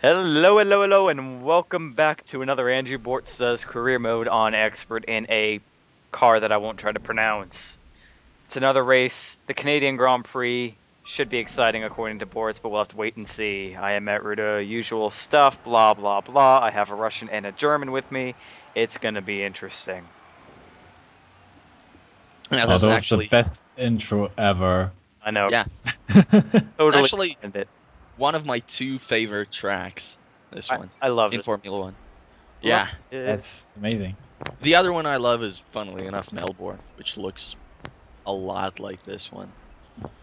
Hello, hello, hello, and welcome back to another Andrew Bortza's career mode on Expert in a car that I won't try to pronounce. It's another race. The Canadian Grand Prix should be exciting according to Bortz, but we'll have to wait and see. I am at Ruta, usual stuff, blah, blah, blah. I have a Russian and a German with me. It's going to be interesting. Yeah, Oh, that's that was the actually best intro ever. I know. yeah. Totally Actually, planned it. one of my two favorite tracks. This one I love in it. Formula One. Love Yeah. it. That's amazing. The other one I love is, funnily enough, Melbourne, which looks a lot like this one.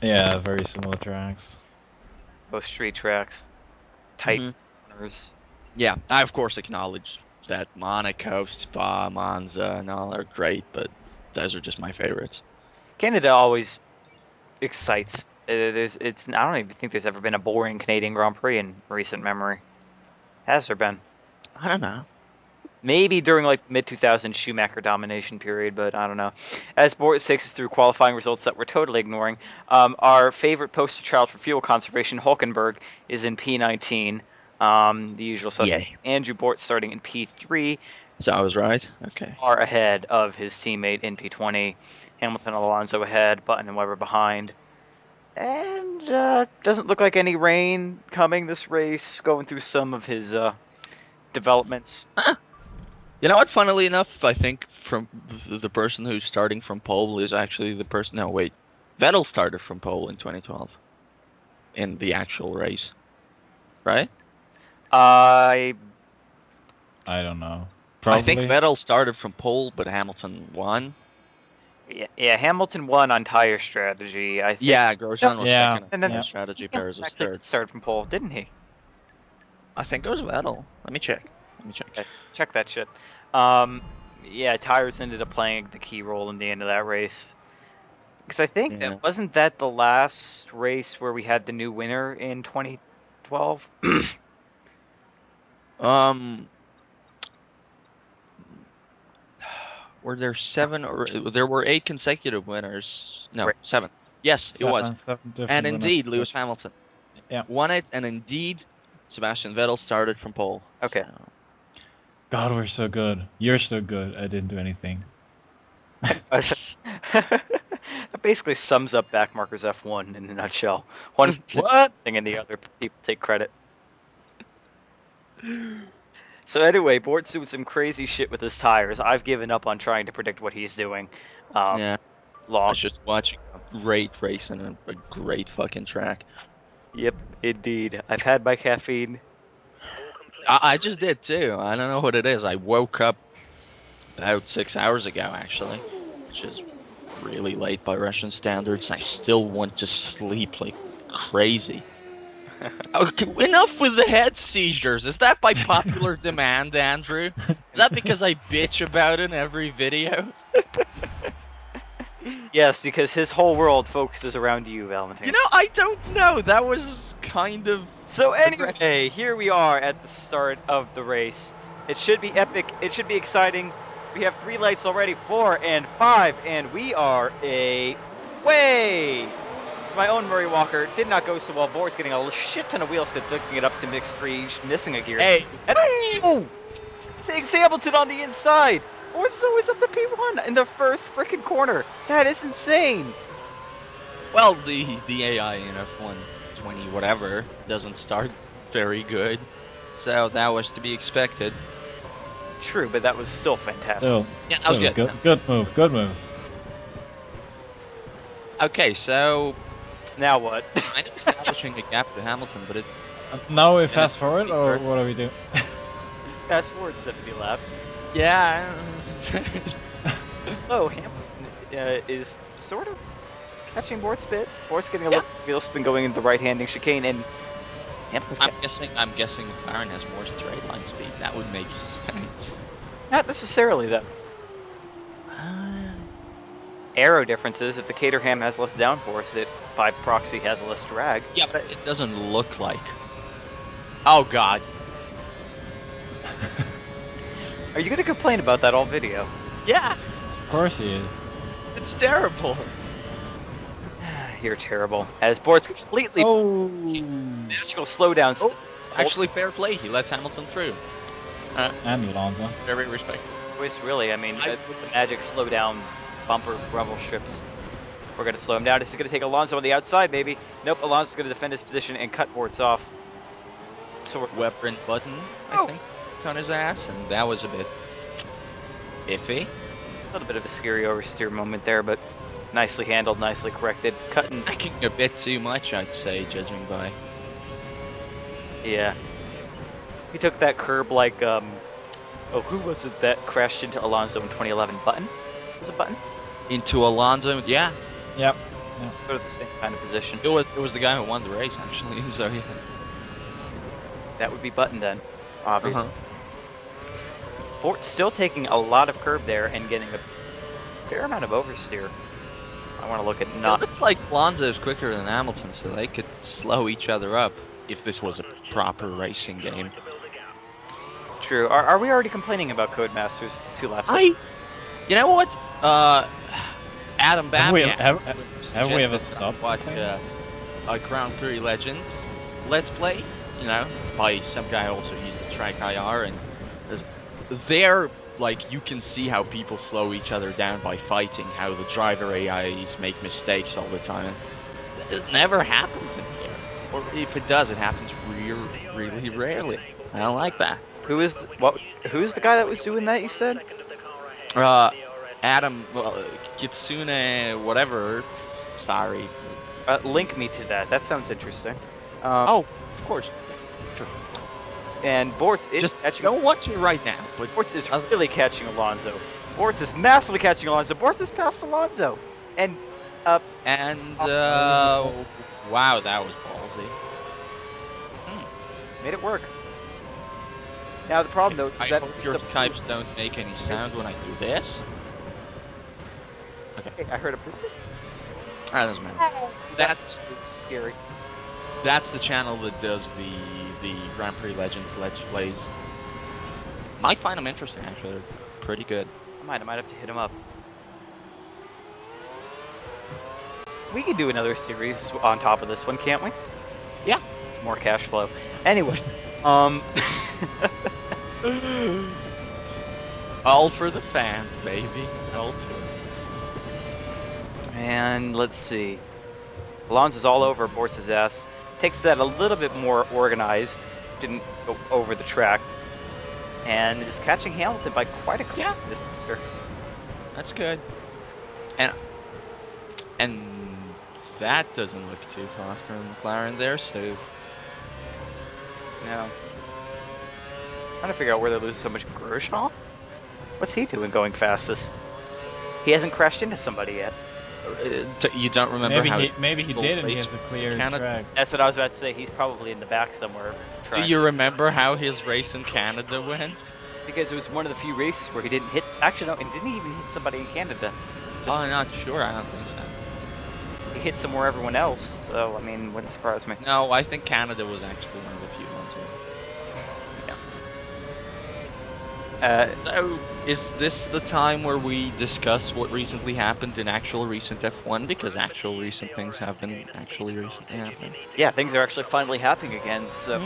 Yeah, very similar tracks. Both street tracks. Tight corners. Yeah, I of course acknowledge that Monaco, Spa, Monza, and all are great, but those are just my favorites. Canada always excites. I don't even think there's ever been a boring Canadian Grand Prix in recent memory. Has there been? I don't know. Maybe during like mid 2000s Schumacher domination period, but I don't know. As Boris takes us through qualifying results that we're totally ignoring, our favorite poster child for fuel conservation, Hulkenberg, is in P19. The usual suspect. Yeah. Andrew Bort starting in P3, So I was right. Okay. far ahead of his teammate in P20. Hamilton and Alonso ahead, Button and Webber behind. And doesn't look like any rain coming this race. Going through some of his developments. You know what? Funnily enough, I think from the person who's starting from pole is actually the person. No, wait. Vettel started from pole in 2012 in the actual race, right? I I don't know. I think Probably. Vettel started from pole, but Hamilton won. yeah, Hamilton won on tire strategy. I think. Yeah, Grosjean was Yeah, second And on then the strategy. Perez was actually third. started from pole, didn't he? I think it was Vettel. Let me check. Okay, check that shit. Yeah, tires ended up playing the key role in the end of that race. Because I think Yeah. that wasn't that the last race where we had the new winner in 2012. Were there seven or there were 8 consecutive winners? No, Right. 7. Yes, it was. Seven different And winners. indeed, Lewis Hamilton Yeah. won it, and indeed, Sebastian Vettel started from pole. Okay. So. God, we're so good. You're so good. I didn't do anything. That basically sums up backmarkers F1 in a nutshell. One person What? thing and the other people take credit. So anyway, Bort's doing some crazy shit with his tires. I've given up on trying to predict what he's doing. Yeah, I Long. was just watching a great race and a great fucking track. Yep, indeed. I've had my caffeine. I just did too. I don't know what it is. I woke up about 6 hours ago, actually, which is really late by Russian standards. I still want to sleep like crazy. Okay, enough with the head seizures. Is that by popular demand, Andrew? Is that because I bitch about it in every video? Yes, because his whole world focuses around you, Valentine. You know, I don't know. That was kind of... So anyway, here we are at the start of the race. It should be epic. It should be exciting. We have 3 lights already, 4 and 5, and we are away. So my own Murray Walker did not go so well. Bort's getting a shit ton of wheel spin, flicking it up to mixed 3, missing a gear. Hey! And oh! Big Hamilton on the inside. Bort's is always up to P1 in the first freaking corner. That is insane. Well, the AI in F1 20 whatever doesn't start very good. So that was to be expected. True, but that was still fantastic. Still. Yeah, that was still, good. Good move. Good move. Okay, so... Now what? I'm establishing a gap to Hamilton, but it's... Now we fast forward, or what are we doing? Fast forward 70 laps. Yeah... Oh, Hamilton is sort of catching Bort's bit. Bort's getting a little wheel spin going in the right-handing chicane, and Hamilton's I'm guessing McLaren has more straight line speed. That would make sense. not necessarily though. Aero differences. If the Caterham has less downforce, it by proxy has less drag. Yeah, but it doesn't look like. Oh god. Are you gonna complain about that all video? Yeah, Of course he is. it's terrible. You're terrible. As Bort's completely Oh. magical slowdown. Actually, fair play. He lets Hamilton through. And Alonso. Very respectful. It's really, I mean, with the magic slow down bumper rumble strips, we're going to slow him down. This is going to take Alonso on the outside, maybe. Nope, Alonso's going to defend his position and cut Bortz off. So we're Weber and Button, I think, on his ass, and that was a bit iffy. a little bit of a scary oversteer moment there, but nicely handled, nicely corrected. Cutting, Backing a bit too much, I'd say, judging by. yeah. He took that curb like, oh, who was it that crashed into Alonso in 2011? Button? Was it Button? Into Alonso, yeah. Yep. Sort of the same kind of position. It was the guy who won the race, actually, so yeah. That would be Button then, obviously. Uh-huh. Bort's still taking a lot of curb there and getting a fair amount of oversteer. I want to look at It not. looks like Alonso's quicker than Hamilton, so they could slow each other up if this was a proper racing game. True. Are we already complaining about Codemasters 2 laps? You know what? Adam Have we, Babiak have we ever stopped? watch a Grand Prix Legends Let's Play, you know, by some guy who also uses Track IR, and there, like, you can see how people slow each other down by fighting, how the driver AIs make mistakes all the time. It never happens in here. Or if it does, it happens really rarely. I don't like that. Who's the guy that was doing that? You said? Adam, Kitsune, whatever. Sorry. Link me to that. That sounds interesting. Oh, of course. Sure. And Bortz is Just catching. don't watch it right now. But Bortz is really catching Alonso. Bortz is massively catching Alonso. Bortz is past Alonso, and wow, that was ballsy. made it work. Now the problem though I is that hope your types don't make any sound when I do this. Okay, I heard a. that doesn't matter. That's It's scary. That's the channel that does the Grand Prix Legends Let's Plays. Might find them interesting, actually. They're pretty good. I might have to hit him up. We could do another series on top of this one, can't we? Yeah. It's more cash flow. Anyway, All for the fans, baby. All for and let's see. Alonso's all over Bortz's ass. Takes that a little bit more organized. Didn't go over the track. And is catching Hamilton by quite a Yeah. distance here. That's good. And that doesn't look too fast for McLaren there, so Yeah. Trying to figure out where they're losing so much. Grosjean? What's he doing going fastest? He hasn't crashed into somebody yet. you don't remember how Maybe he did, and he has a clear Canada- track. That's what I was about to say. He's probably in the back somewhere. Do Trying. you remember how his race in Canada went? Because it was one of the few races where he didn't hit. Actually, no, he didn't even hit somebody in Canada. Just, I'm not sure. I don't think so. he hit somewhere everyone else. So I mean, wouldn't surprise me. No, I think Canada was actually one of the few ones. So, is this the time where we discuss what recently happened in actual recent F1? Because actual recent things have been actually recently happening. Yeah, things are actually finally happening again. So,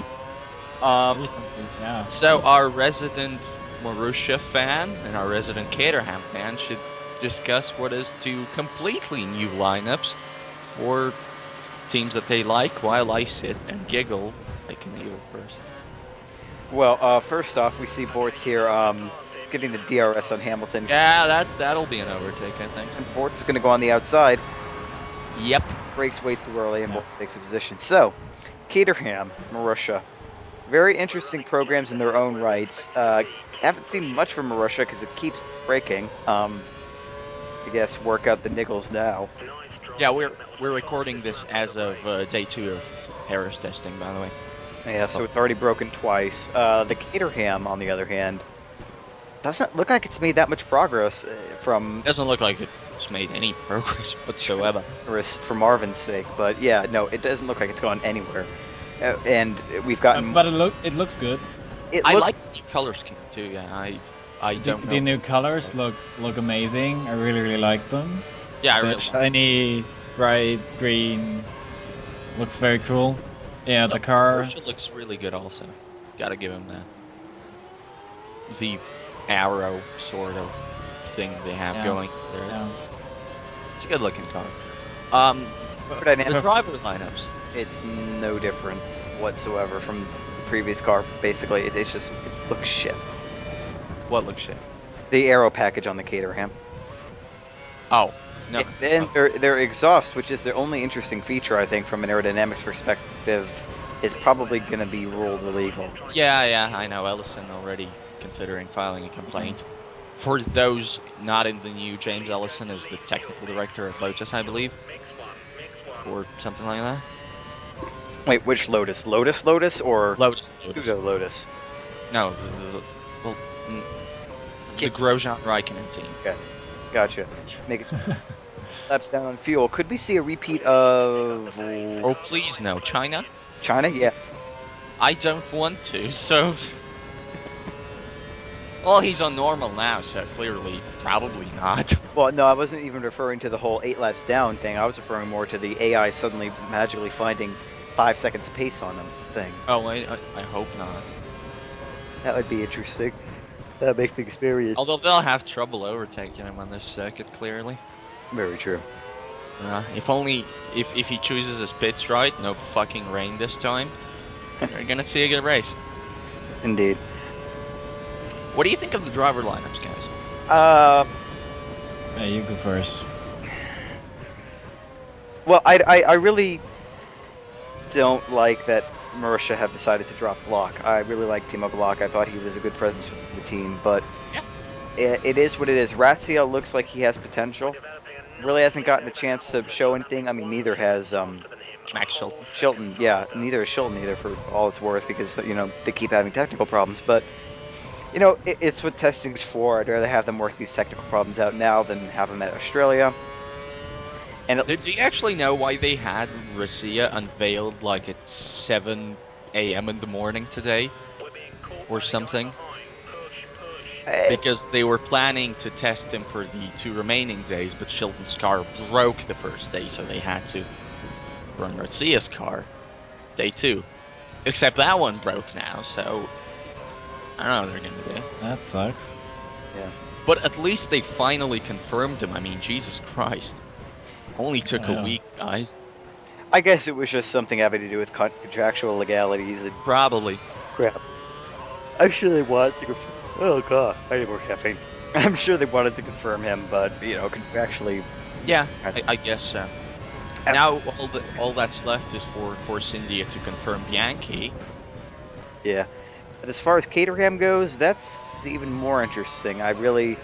Recently, yeah. So our resident Marussia fan and our resident Caterham fan should discuss what is two completely new lineups for teams that they like, while I sit and giggle like an evil person. well, first off, we see Bortz here getting the DRS on Hamilton. Yeah, that'll be an overtake, I think. And Bortz is going to go on the outside. Yep. Breaks way too early and Bortz takes a position. So, Caterham, Marussia. Very interesting programs in their own rights. Haven't seen much from Marussia because it keeps breaking. I guess work out the niggles now. Yeah, we're recording this as of day 2 of Harris testing, by the way. Yeah, so it's already broken twice. The Caterham, on the other hand, doesn't look like it's made that much progress from Doesn't look like it's made any progress whatsoever. for Marvin's sake. But yeah, no, it doesn't look like it's gone anywhere. And we've gotten. But it looks good. I like the color scheme too. Yeah, I don't know. The new colors look amazing. I really like them. Yeah, I The really. shiny, bright green looks very cool. Yeah, the car. Porsche looks really good also. Gotta give him that. The arrow sort of thing they have Yeah. going there. Yeah. It's a good looking car. The Dynamic, driver lineups. it's no different whatsoever from the previous car. Basically, it's just it looks shit. What looks shit? The aero package on the Caterham. Oh, no. And their exhaust, which is the only interesting feature I think from an aerodynamics perspective, is probably going to be ruled illegal. Yeah, I know. Ellison already considering filing a complaint. For those not in the new, James Ellison is the technical director at Lotus, I believe, or something like that. Wait, which Lotus? Lotus, or Lotus. Pseudo Lotus? No, the Grosjean Raikkonen team. Okay, gotcha. Make it laps down on fuel. Could we see a repeat of Oh, please no, China. China? Yeah. I don't want to. So, well, he's on normal now, so clearly, probably not. Well, no, I wasn't even referring to the whole 8 laps down thing. I was referring more to the AI suddenly magically finding 5 seconds of pace on them thing. Oh, I hope not. That would be interesting. That would make the experience Although they'll have trouble overtaking him on this circuit, clearly. very true. If only if he chooses his pits right, no fucking rain this time, we're gonna see a good race. Indeed. What do you think of the driver lineups, guys? Yeah, you go first. Well, I really don't like that Marisha have decided to drop Block. I really like Timo Block. I thought he was a good presence for the team, but Yeah. it is what it is. Razzia looks like he has potential. Really hasn't gotten a chance to show anything. I mean, neither has Max Chilton. Shilton. Yeah, neither is Shilton either, for all it's worth, because they keep having technical problems. But it's what testing's for. I'd rather have them work these technical problems out now than have them at Australia. And Do you actually know why they had Razzia unveiled like at 7 a.m. in the morning today? Or something? Because they were planning to test him for the 2 remaining days, but Shilton's car broke the first day, so they had to run Razzia's car day 2. Except that one broke now, so I don't know what they're gonna do. That sucks. But at least they finally confirmed him. I mean, Jesus Christ. Only took a Yeah. week, guys. I guess it was just something having to do with contractual legalities and Probably. crap. I'm sure they wanted to. Oh god, I need more caffeine. I'm sure they wanted to confirm him, but contractually. Yeah, I guess so. Now all that's left is for Force India to confirm Bianchi. Yeah. But as far as Caterham goes, that's even more interesting. I really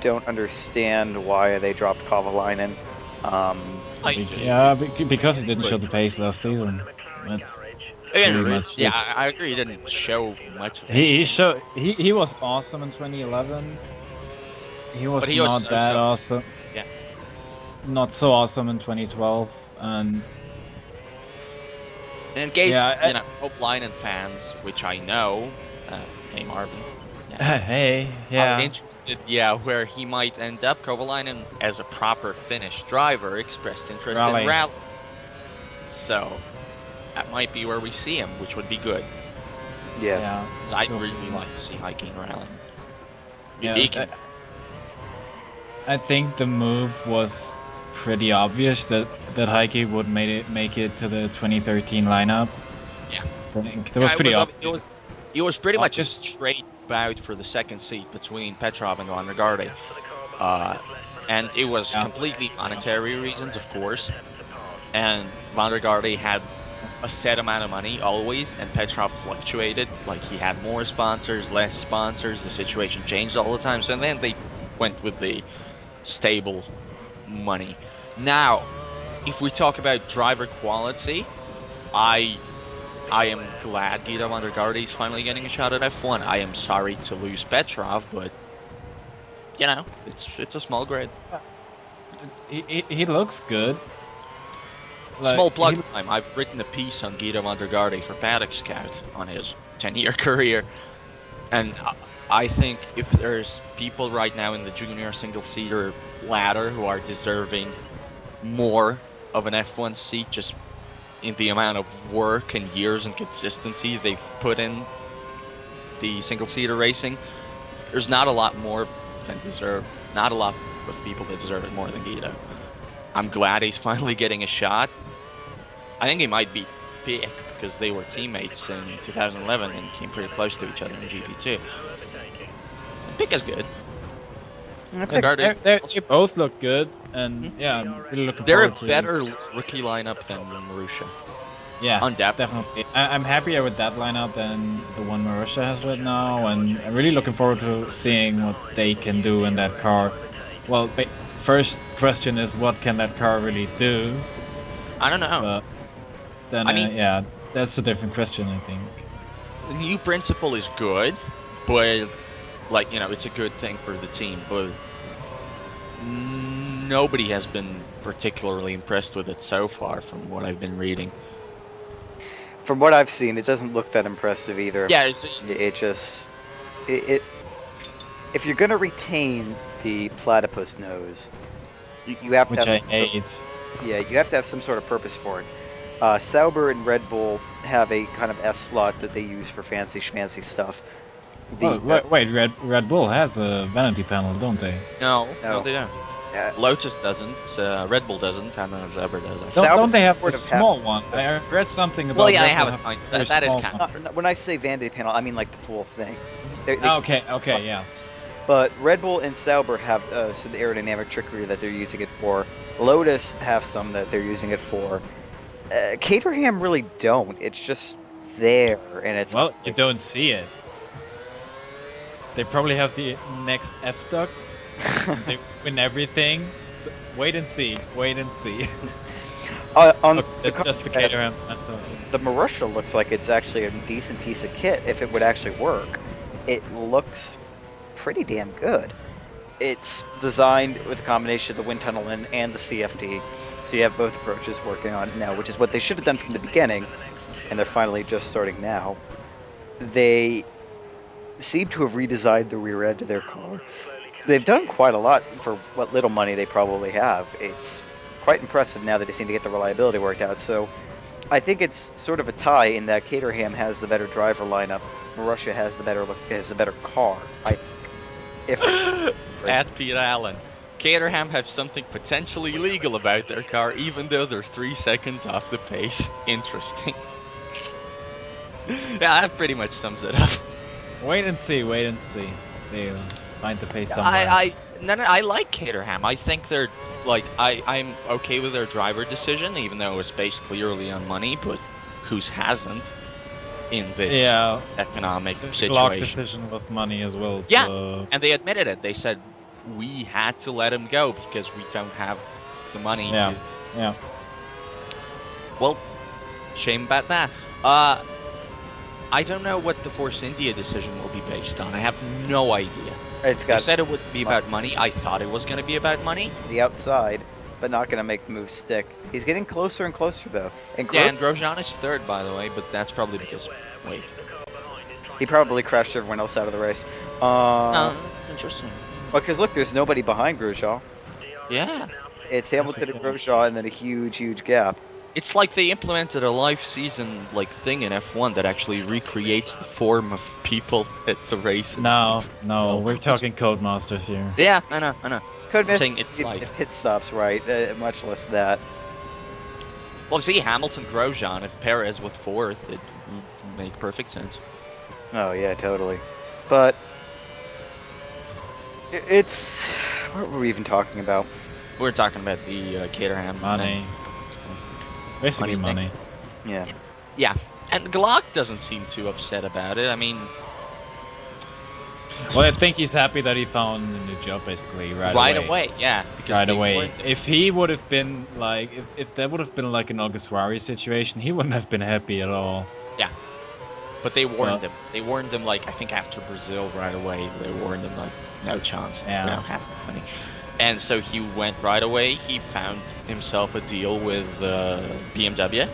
don't understand why they dropped Kovalainen. Because he didn't show the pace last season. That's Again, pretty much yeah, it. I agree. He didn't show much. Of it. He was awesome in 2011. He was But he was not that so-so. awesome. Yeah. Not so awesome in 2012, and And in case Yeah, Hope Linen fans, which I know, hey Marvin, hey, are yeah, interested, where he might end up. Kovalainen, as a proper Finnish driver, expressed interest Rally. in rally. So that might be where we see him, which would be good. Yeah. I'd still- really like to see hiking rallying. Yeah, He can- I think the move was pretty obvious that Heike would make it to the 2013 lineup. Yeah. I think that was pretty obvious. It was pretty much a Obvious. straight bout for the second seat between Petrov and Van der Garde. And it was completely monetary reasons, of course. And Van der Garde had a set amount of money always, and Petrov fluctuated. Like, he had more sponsors, less sponsors, the situation changed all the time. So then they went with the stable money. Now, if we talk about driver quality, I am glad Guido van der Garde is finally getting a shot at F1. I am sorry to lose Petrov, but it's a small grade. He looks good. Small plug he looks- time. I've written a piece on Guido van der Garde for Paddock Scout on his 10-year career, and I think if there's people right now in the junior single-seater ladder who are deserving more of an F1 seat, just in the amount of work and years and consistency they've put in the single-seater racing. There's not a lot more than deserve. Not a lot of people that deserve it more than Guido. I'm glad he's finally getting a shot. I think he might beat Pick because they were teammates in 2011 and came pretty close to each other in GP2. Pick is good. They both look good, and yeah, I'm really looking They're a forward to better rookie lineup than Marussia. Yeah, undoubtedly. definitely. I'm happier with that lineup than the one Marussia has right now, and I'm really looking forward to seeing what they can do in that car. Well, first question is, what can that car really do? I don't know. But then, I mean, yeah, that's a different question, I think. The new principle is good, but, like, you know, it's a good thing for the team, but nobody has been particularly impressed with it so far from what I've been reading. From what I've seen, it doesn't look that impressive either. Yeah, if you're gonna retain the platypus nose, you have Which to have, I hate. Yeah, you have to have some sort of purpose for it. Sauber and Red Bull have a kind of F slot that they use for fancy schmancy stuff. Wait, Red Bull has a vanity panel, don't they? No, they don't. Lotus doesn't, Red Bull doesn't, and Sauber doesn't. Don't they have a small one? I read something about. Well, yeah, Red they have Bull a tiny. That is kind of. When I say vanity panel, I mean like the full thing. Okay, yeah. But Red Bull and Sauber have some aerodynamic trickery that they're using it for. Lotus have some that they're using it for. Caterham really don't. It's just there, and it's... Well, you don't see it. They probably have the next F-duct. They win everything. Wait and see. It's just the Caterham. The Marussia looks like it's actually a decent piece of kit if it would actually work. It looks pretty damn good. It's designed with a combination of the wind tunnel and the CFD, so you have both approaches working on it now, which is what they should have done from the beginning, and they're finally just starting now. They seem to have redesigned the rear end of their car. They've done quite a lot for what little money they probably have. It's quite impressive now that they seem to get the reliability worked out, so I think it's sort of a tie in that Caterham has the better driver lineup, Marussia has the better car. At Peter Allen, Caterham have something potentially illegal about their car, even though they're 3 seconds off the pace. Interesting. Yeah, that pretty much sums it up. Wait and see. They find the pace somewhere. I like Caterham. I think they're like I'm okay with their driver decision, even though it's based clearly on money. But whose hasn't in this economic situation? Glock decision was money as well. So... Yeah, and they admitted it. They said we had to let him go because we don't have the money. Yeah. Well, shame about that. I don't know what the Force India decision will be based on. I have no idea. They said it would be about money. I thought it was going to be about money. The outside, but not going to make the move stick. He's getting closer and closer, though. And Grosjean is third, by the way, but that's probably because... Wait. He probably crashed everyone else out of the race. Interesting. Well, because look, there's nobody behind Grosjean. Yeah. It's Hamilton and Grosjean, and then a huge gap. It's like they implemented a live season thing in F1 that actually recreates the form of people at the race. No, we're talking Codemasters here. Yeah, I know. Codemasters, it's pit stops, right? Much less that. Well, see, Hamilton, Grosjean, if Perez was fourth, it would make perfect sense. Oh yeah, totally. But it's what were we even talking about? We're talking about the Caterham money. Basically money. Yeah. Yeah, and Glock doesn't seem too upset about it. I mean... Well, I think he's happy that he found a new job, basically, right away. Yeah. Right away. If he would have been, like... If that would have been, like, an Alguersuari situation, he wouldn't have been happy at all. Yeah. But they warned him. They warned him, like, I think after Brazil right away. They warned him, like, no chance. Yeah. We don't have the money. And so he went right away. He found himself a deal with BMW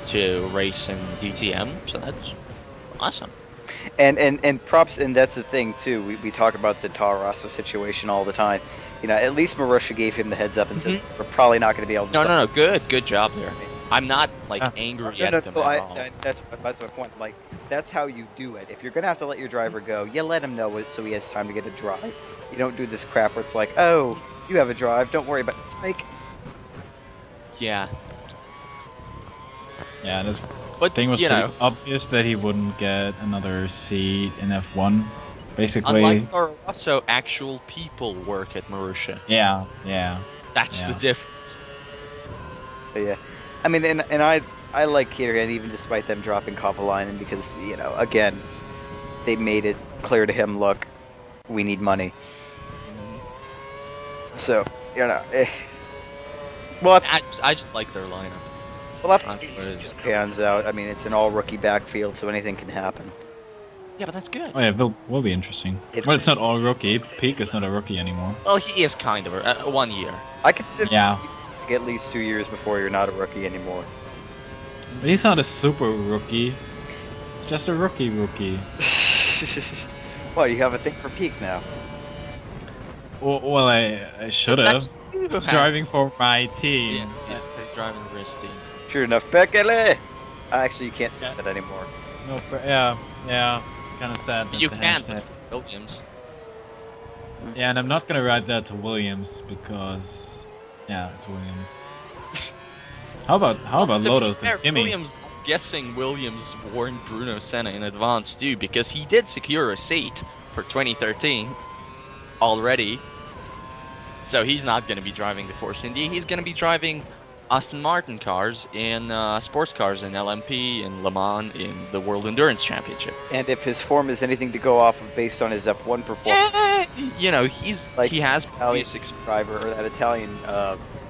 to race in DTM. So that's awesome. And props, and that's the thing too. We talk about the Toro Rosso situation all the time. You know, at least Marussia gave him the heads up and said we're probably not going to be able to. No. Good job there. I'm not like angry at them at all. That's my point. Like, that's how you do it. If you're gonna have to let your driver go, you let him know it so he has time to get a drive. You don't do this crap where it's like, oh, you have a drive, don't worry about it. Like, Yeah, Yeah, this but thing was you pretty know, obvious that he wouldn't get another seat in F1. Basically, unlike Rosso, actual people work at Marussia. yeah. That's Yeah. the difference. but yeah. I mean, and I like Caterham even despite them dropping Kovalainen because, you know, again, they made it clear to him, look, we need money. So, you know, well, I just like their lineup. well, That's what it is. pans out. I mean, it's an all-rookie backfield, so anything can happen. Yeah, but that's good. Oh yeah, will be interesting. It- Well, it's not all rookie. Peak is not a rookie anymore. Well, he is kind of 1 year. I consider Yeah, at least 2 years before you're not a rookie anymore. but he's not a super rookie. It's just a rookie. Well, you have a thing for peak now. Well, I should have. It's driving for my team. Yeah, he's driving the race team. Sure enough, Bekele! Actually, you can't say that anymore. No, yeah. Kind of sad. that You the can, hashtag- but Williams. Yeah, and I'm not gonna write that to Williams because, yeah, it's Williams. How about Lotus and Kimi? Williams, I'm guessing Williams warned Bruno Senna in advance too, because he did secure a seat for 2013 already. So he's not going to be driving the Force Indy. He's going to be driving Aston Martin cars in sports cars in LMP, in Le Mans, in the World Endurance Championship. And if his form is anything to go off of based on his F1 performance, Yeah, you know, Like he has Italian previous driver, or that Italian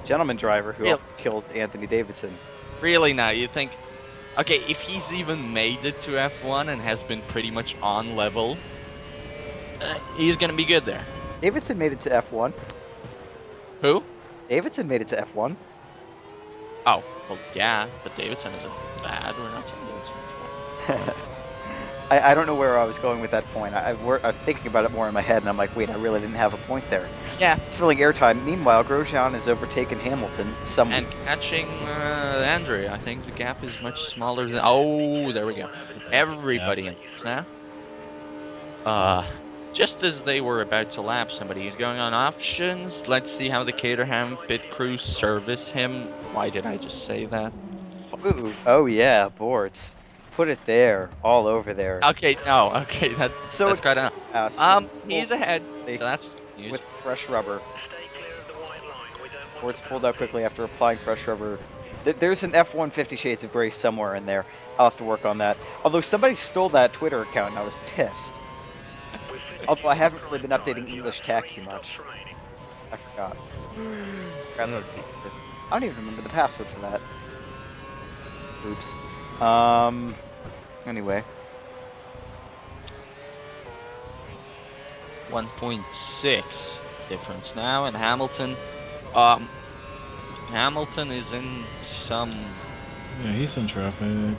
gentleman driver who Yeah. killed Anthony Davidson. Really now, you think, okay, if he's even made it to F1 and has been pretty much on level, he's gonna be good there. Davidson made it to F1. Who? Davidson made it to F1. Oh, well, yeah, but Davidson isn't bad. We're not saying Davidson's bad. I don't know where I was going with that point. I'm thinking about it more in my head, and I'm like, wait, I really didn't have a point there. Yeah, It's filling airtime. Meanwhile, Grosjean has overtaken Hamilton. and catching Andrea, I think the gap is much smaller than. Oh, there we go. Everybody in this now. Just as they were about to lap somebody, he's going on options. Let's see how the Caterham pit crew service him. Why did I just say that? Ooh, oh yeah, boards. Put it there, all over there. Okay, no, okay, that's So quite enough. He's ahead, so that's news. with fresh rubber. Boards pulled out quickly after applying fresh rubber. There's an F1 50 Shades of Grey somewhere in there. I'll have to work on that. Although somebody stole that Twitter account and I was pissed. Although I haven't really been updating English tacky much. I forgot. I don't even remember the password for that. Oops. Anyway. 1.6 difference now, and Hamilton. Hamilton is in some. Yeah, he's in traffic.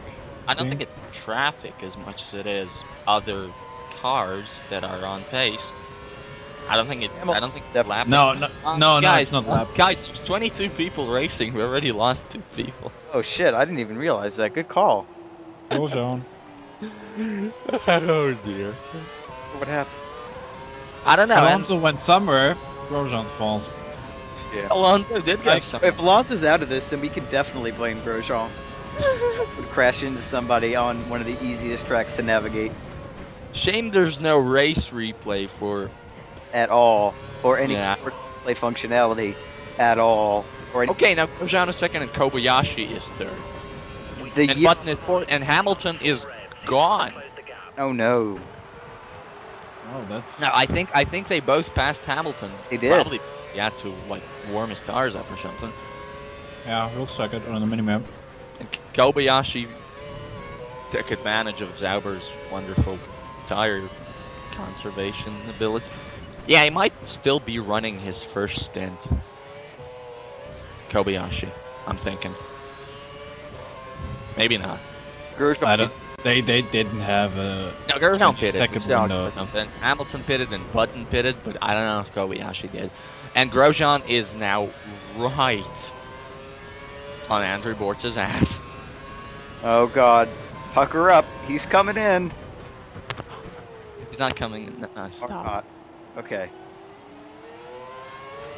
I don't think it's traffic as much as it is other cars that are on pace. I don't think it. I don't think Def- lap. No, guys, it's not lap. Guys, there's 22 people racing. We already lost 2 people. Oh shit, I didn't even realize that. Good call. Grosjean. Oh dear. What happened? I don't know. Alonso went somewhere. Grosjean's fault. Yeah. Alonso did go somewhere. If Alonso's out of this, then we can definitely blame Grosjean. Would crash into somebody on one of the easiest tracks to navigate Shame there's no race replay for. at all, or any Yeah. play functionality at all, or any, Okay, now Grosjean is second and Kobayashi is third. the And ye- Button is fourth, and Hamilton is gone. Oh no, Oh, that's. No, I think they both passed Hamilton. They did. Probably he had to like warm his tires up or something. Yeah, looks like it on the minimap. And Kobayashi took advantage of Zauber's wonderful tire conservation ability. Yeah, he might still be running his first stint. Kobayashi, I'm thinking. Maybe not. Grosjean. I don't. They didn't have a. No, Grosjean pitted. Second Still, window. something. Hamilton pitted and Button pitted, but I don't know if Kobayashi did. And Grosjean is now right on Andrew Bortz's ass. Oh God, pucker up. He's coming in. He's not coming in. Or Stop. not. Okay.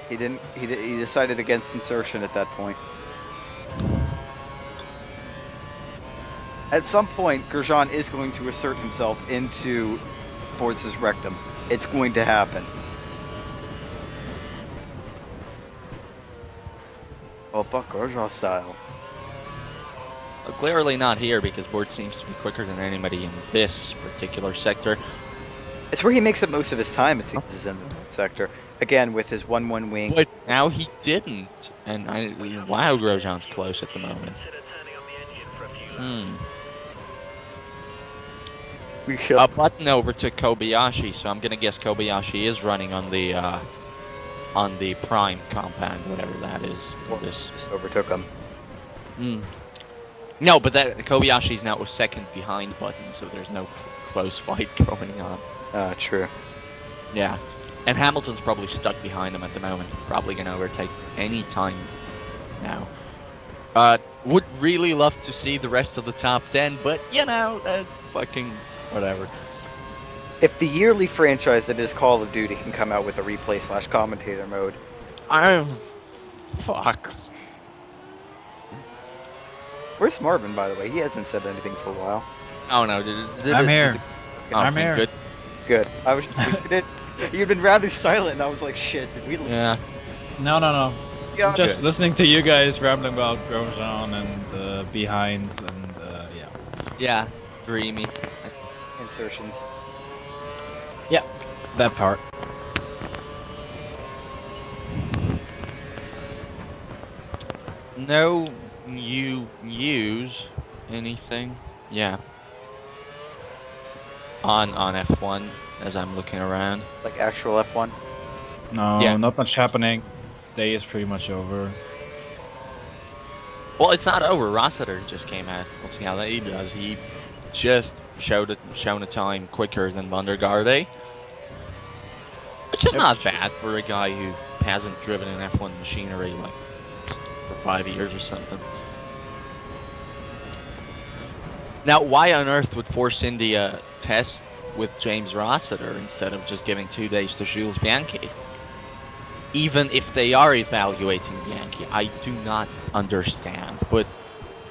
He didn't. He decided against insertion at that point. At some point, Grosjean is going to assert himself into Bortz's rectum. It's going to happen. Well, Buck Grosjean style. Clearly not here because Bortz seems to be quicker than anybody in this particular sector. It's where he makes up most of his time, it seems, is in the sector. Again, with his 1-1 wing. But now he didn't. And wow, Grosjean's close at the moment. We should. Button overtook Kobayashi, so I'm gonna guess Kobayashi is running on the prime compound, whatever that is. For this. Just overtook him. No, but that Kobayashi's now a second behind Button, so there's no close fight going on. True. Yeah. And Hamilton's probably stuck behind him at the moment. Probably gonna overtake any time now. Would really love to see the rest of the top 10, but you know, fucking whatever. If the yearly franchise that is Call of Duty can come out with a replay/commentator mode. Fuck. Where's Marvin, by the way? He hasn't said anything for a while. Oh no, I'm here. Oh, I'm here. Good. Good. I was. You've been rather silent, and I was like, "Shit, did we?" Yeah. No. Yeah, I'm just good. listening to you guys rambling about Grosjean and behinds and yeah. Yeah. Dreamy. Insertions. Yeah, that part. No, you use anything? Yeah. On F1 as I'm looking around. Like actual F1. No, Yeah. not much happening. Day is pretty much over. Well, it's not over. Rossiter just came out. We'll see how that he does. He just shown a time quicker than Vandergarde, which is not bad for a guy who hasn't driven an F1 machinery like for 5 years or something. Now, why on earth would Force India test with James Rossiter instead of just giving 2 days to Jules Bianchi? Even if they are evaluating Bianchi, I do not understand, but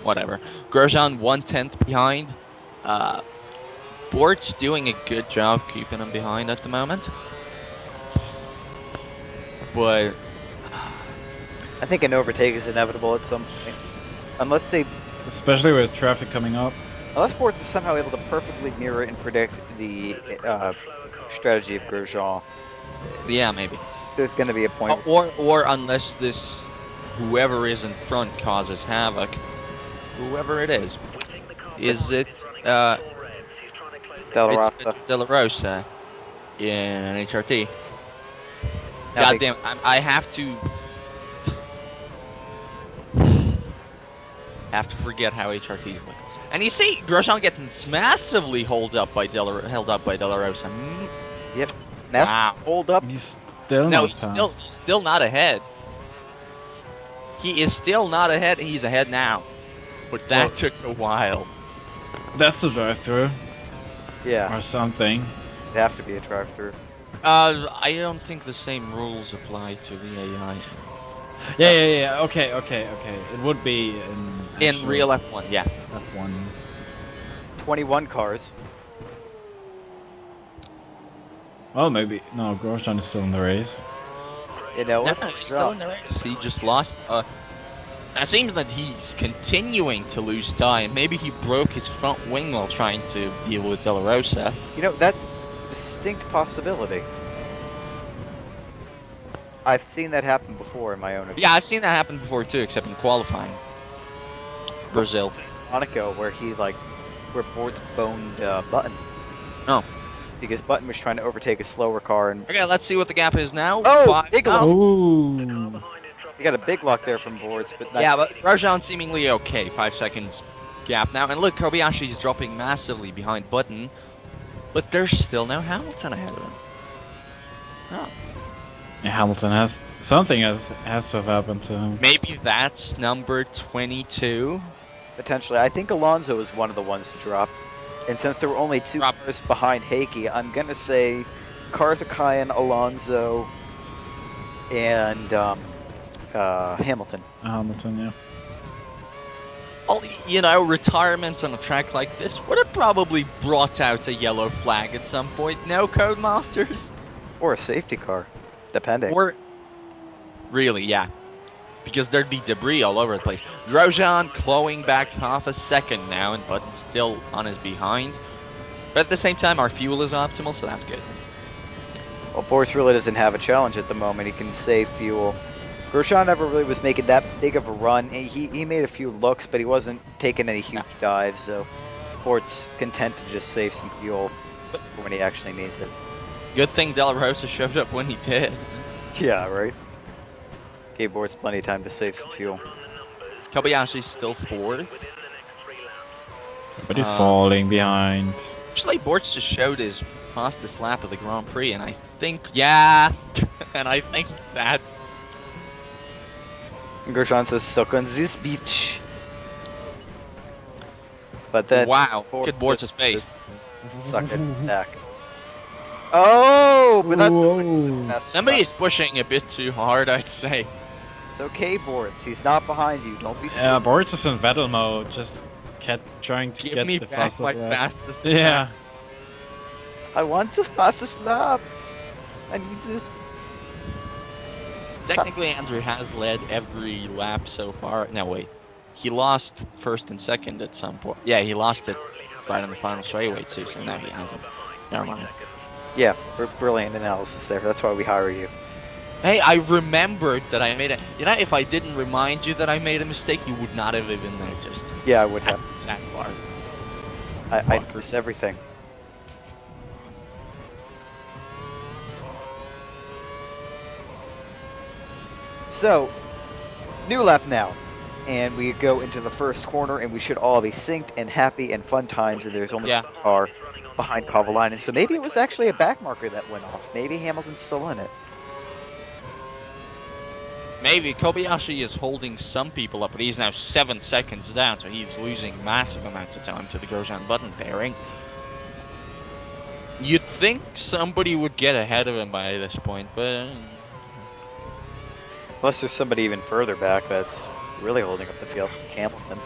whatever. Grosjean 1/10 behind. Bort's doing a good job keeping him behind at the moment. But I think an overtake is inevitable at some point, unless Especially with traffic coming up. Sports is somehow able to perfectly mirror and predict the strategy of Grosjean. yeah, maybe. There's going to be a point. Or unless this whoever is in front causes havoc, whoever it is it Della Della Rosa in HRT? Now God damn, I have to forget how HRTs look. And you see, Grosjean gets massively held up by Della Rosa. Yep. Wow. Hold up. He's still No, not he's passed. still not ahead. He is still not ahead. He's ahead now, but that took a while. That's a drive-through Yeah, or something. it'd have to be a drive-through. I don't think the same rules apply to the AI. Yeah. Okay. It would be In real F1, yeah. F1. 21 cars. Well, maybe. No, Grosjean is still in the race. You know No, what? he's still in the race. He just lost. It seems that he's continuing to lose time. Maybe he broke his front wing while trying to deal with Della Rosa. You know, that's a distinct possibility. I've seen that happen before in my own Yeah, I've seen that happen before too, except in qualifying. Brazil. Monaco, where where Bortz boned Button. Oh. Because Button was trying to overtake a slower car, and Okay, let's see what the gap is now. Oh, big lock. Ooh. you got a big lock there from Bortz, but Yeah, but Grosjean seemingly okay. 5 seconds gap now. And look, Kobayashi is dropping massively behind Button. But there's still no Hamilton ahead of him. Oh. Yeah, Hamilton has something has to have happened to him. Maybe that's number 22. Potentially. I think Alonso was one of the ones to drop. And since there were only two Drop. cars behind Heikki, I'm going to say Karthikeyan, Alonso, and Hamilton. Hamilton, yeah. Well, retirements on a track like this would have probably brought out a yellow flag at some point. No, Codemasters? Or a safety car, depending. Or really, yeah. Because there'd be debris all over the place. Grosjean clawing back half a second now, and Button's still on his behind. But at the same time, our fuel is optimal, so that's good. Well, Boris really doesn't have a challenge at the moment. He can save fuel. Grosjean never really was making that big of a run. He made a few looks, but he wasn't taking any huge dives, so Bort's content to just save some fuel for when he actually needs it. Good thing De La Rosa showed up when he did. Yeah, right? Gave Bort's plenty of time to save some fuel. Kobayashi's still fourth. But he's falling behind. Actually, Bort's just showed his fastest lap of the Grand Prix, and I think, yeah, and I think that. Grosjean says, "Suck on this beach." But then, Wow, look at Bort's face. Suck it back. Oh, but Whoa. that's Somebody is pushing a bit too hard, I'd say. It's okay, Bortz. He's not behind you. Don't be stupid. Yeah, Boris is in battle mode, just kept trying to Give get me the back fastest my lap. fastest. Yeah. I want the fastest lap. I need this. Technically, Andrew has led every lap so far. No, wait. He lost first and second at some point. Yeah, he lost it right on the final straightaway, too, so now he hasn't. Never mind. Yeah, brilliant analysis there. That's why we hire you. Hey, I remembered that I made a... if I didn't remind you that I made a mistake, you would not have even noticed. Yeah, I would have. That far. I notice everything. So, new lap now. And we go into the first corner, and we should all be synced and happy and fun times, and there's only one car behind Kovalainen. So maybe it was actually a back marker that went off. Maybe Hamilton's still in it. Maybe. Kobayashi is holding some people up, but he's now 7 seconds down, so he's losing massive amounts of time to the Grosjean Button pairing. You'd think somebody would get ahead of him by this point, but... Unless there's somebody even further back that's really holding up the field, Hamilton.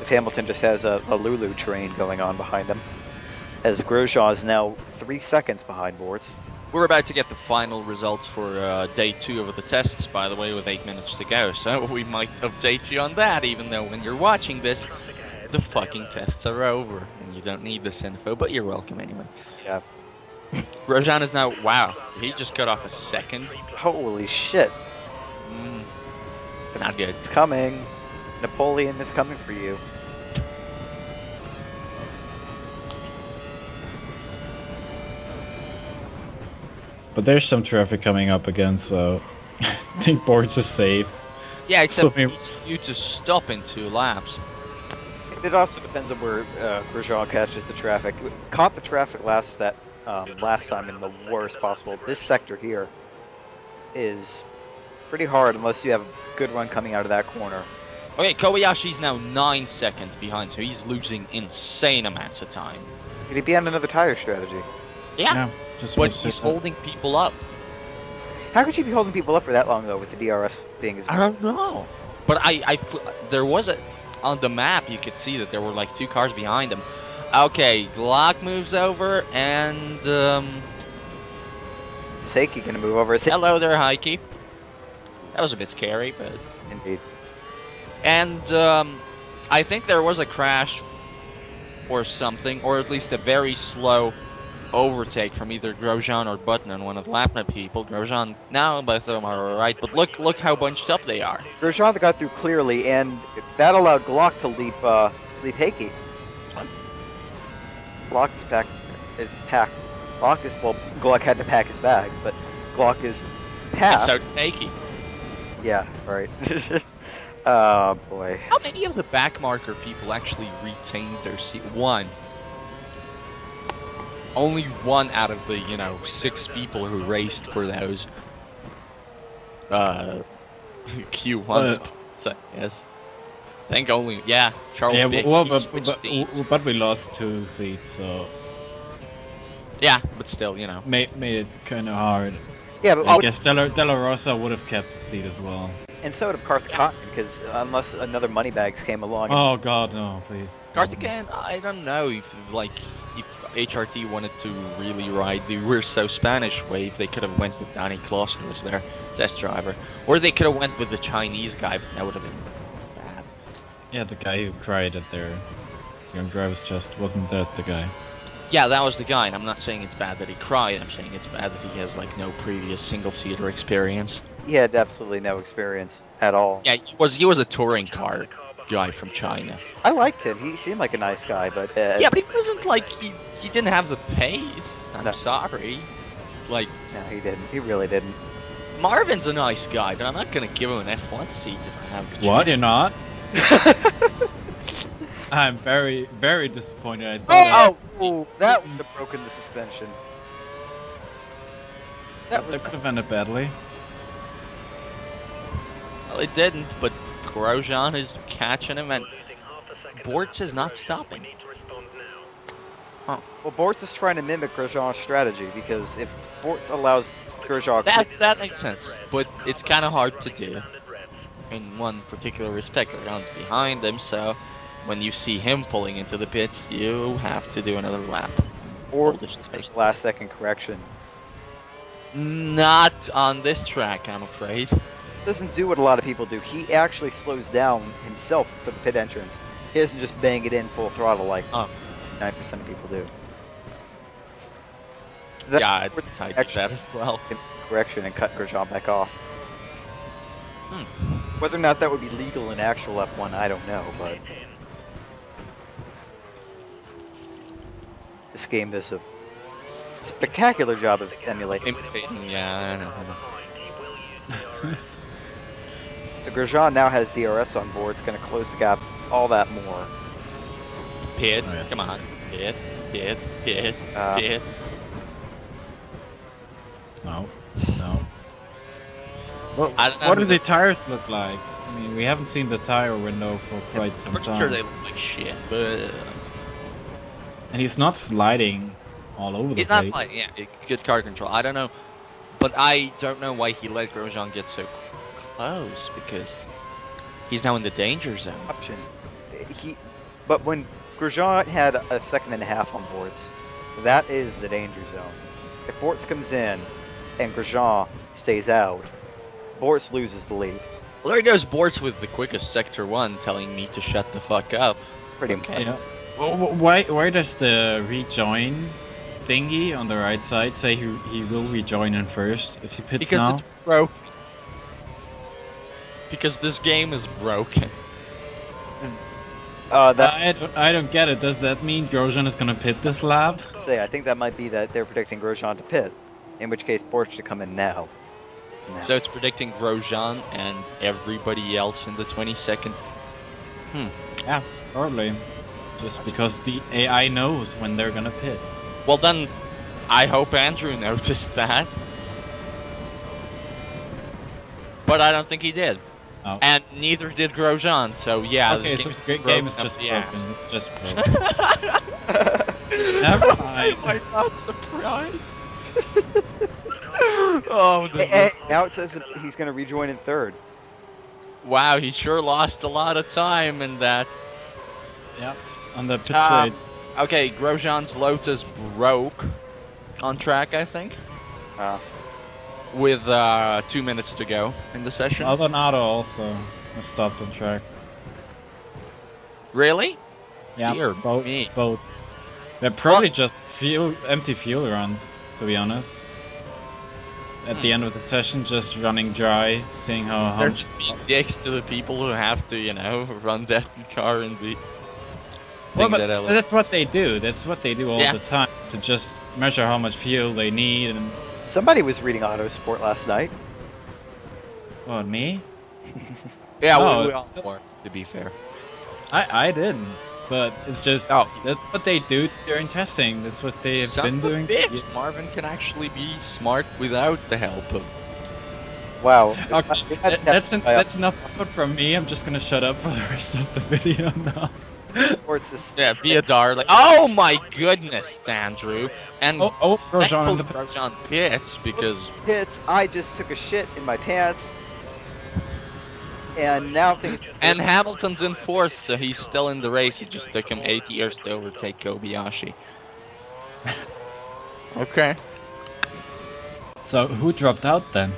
If Hamilton just has a Lulu train going on behind him. As Grosjean is now 3 seconds behind Bortz. We're about to get the final results for day 2 of the tests, by the way, with 8 minutes to go, so we might update you on that, even though when you're watching this, the fucking tests are over, and you don't need this info, but you're welcome anyway. Yeah. Grosjean is now, wow, he just cut off a second. Holy shit. Not good. It's coming. Napoleon is coming for you. But there's some traffic coming up again, so I think Boris is safe. Yeah, except So you to stop in 2 laps. It also depends on where Grosjean catches the traffic. Caught the traffic last time in the worst possible. This sector here is pretty hard unless you have a good run coming out of that corner. Okay, Kobayashi's now 9 seconds behind, so he's losing insane amounts of time. Could he be on another tire strategy? Yeah, just but watch he's it. holding people up. How could you be holding people up for that long, though, with the DRS being as... I don't know. But there was on the map, you could see that there were like 2 cars behind him. Okay, Glock moves over, and Is Heikki gonna move over? hello there, Heikki. That was a bit scary, but... Indeed. And I think there was a crash or something, or at least a very slow overtake from either Grosjean or Button on one of the Lapna people. Grosjean, now both of them are alright, but look how bunched up they are. Grosjean got through clearly, and that allowed Glock to leap Heikki. Glock is packed. Glock had to pack his bags, but Glock is packed. And so Heikki. Yeah, right. Oh boy. How many of the backmarker people actually retained their seat? 1. only one out of the 6 people who raced for those Q1 spots, I guess. I think only Charles. Yeah, Bick, well, he switched seats. but we lost 2 seats, so Yeah, but still, made it kind of hard. Yeah, but I guess De La Rosa would have kept the seat as well. and so did Carthagena, because unless another Moneybags came along. Oh God, no, please. Carthagena, I don't know if HRT wanted to really ride the "We're So Spanish" wave, they could have went with Danny Clausen as their test driver, or they could have went with the Chinese guy, but that would have been bad. Yeah, the guy who cried at their young driver's chest, wasn't that the guy? Yeah, that was the guy, and I'm not saying it's bad that he cried. I'm saying it's bad that he has no previous single-seater experience. He had absolutely no experience at all. Yeah, he was a touring car guy from China. I liked him. He seemed like a nice guy, but Yeah, but he wasn't he didn't have the pace. I'm No. sorry. no, he didn't. He really didn't. Marvin's a nice guy, but I'm not gonna give him an F1 seat if I have. What? You're not? I'm very, very disappointed. I thought Oh, that would have broken the suspension. That that was could have ended badly. Well, it didn't, but Grosjean is catching him, and Bortz is not stopping. well. Bortz is trying to mimic Grosjean's strategy, because if Bortz allows Grosjean, That makes sense, but it's kind of hard to do. In one particular respect, Grosjean's behind him, so when you see him pulling into the pits, you have to do another lap. or Hold this space. last-second correction, Not on this track, I'm afraid. doesn't do what a lot of people do. He actually slows down himself for the pit entrance. He doesn't just bang it in full throttle like 9% of people do. Yeah, I did that as well. Correction and cut Grosjean back off. Hmm. Whether or not that would be legal in actual F1, I don't know, but this game does a spectacular job of emulating. Imitating, yeah, I know. So Grosjean now has DRS on board. It's going to close the gap all that more. Pit, Oh, yeah. come on. Pit. Uh, Pit. No, no. Well, I don't know what who do the tires look like? I mean, we haven't seen the tire window for quite some I'm time. sure they look like shit, but And he's not sliding all over the he's not place. like good car control. I don't know, but I don't know why he let Grosjean get so close because he's now in the danger zone. option. But when Grosjean had a second and a half on boards, that is the danger zone. If Bortz comes in and Grosjean stays out, Bortz loses the lead. Well, there goes Bortz with the quickest Sector 1 telling me to shut the fuck up. Pretty Okay. Yeah. Well, why does the rejoin thingy on the right side say he will rejoin in first if he pits Because now? it's broke. Because this game is broken. I don't get it. Does that mean Grosjean is gonna pit this lap? I think that might be that they're predicting Grosjean to pit, in which case Bortz should come in now. So it's predicting Grosjean and everybody else in the 22nd. Yeah, probably. Just because the AI knows when they're gonna pit. Well then, I hope Andrew noticed that. But I don't think he did. Oh. And neither did Grosjean, so yeah. Okay, the so game's the game is broken just up the ass. broken. It's just broken. Never mind. I'm not surprised. Oh, this Now it says that he's going to rejoin in third. wow, he sure lost a lot of time in that. Yeah, on the pit straight. Okay, Grosjean's Lotus broke on track, I think, Uh, with 2 minutes to go in the session. Maldonado also has stopped on track. Really? Yeah, Dear both. me. Both. They're probably just empty fuel runs, to be honest. At the end of the session, just running dry, seeing how. They're just being dicks to the people who have to, run that car in the Well, thing but that I like. that's what they do. That's what they do all Yeah. the time to just measure how much fuel they need. And somebody was reading Autosport last night. what, me? Yeah, No, we all were, to be fair. I didn't. but it's just Oh. that's what they do during testing. That's what they have Son been of a doing. bitch, Marvin can actually be smart without the help of. Wow. Okay, that's enough input from me. I'm just gonna shut up for the rest of the video now. Sports is Yeah, be a darling. Oh my goodness, Andrew. And Oh, Grosjean in the Grosjean pits because hits. I just took a shit in my pants, and now I'm thinking. and Hamilton's in fourth, so he's still in the race. It just took him 8 years to overtake Kobayashi. Okay. So who dropped out then?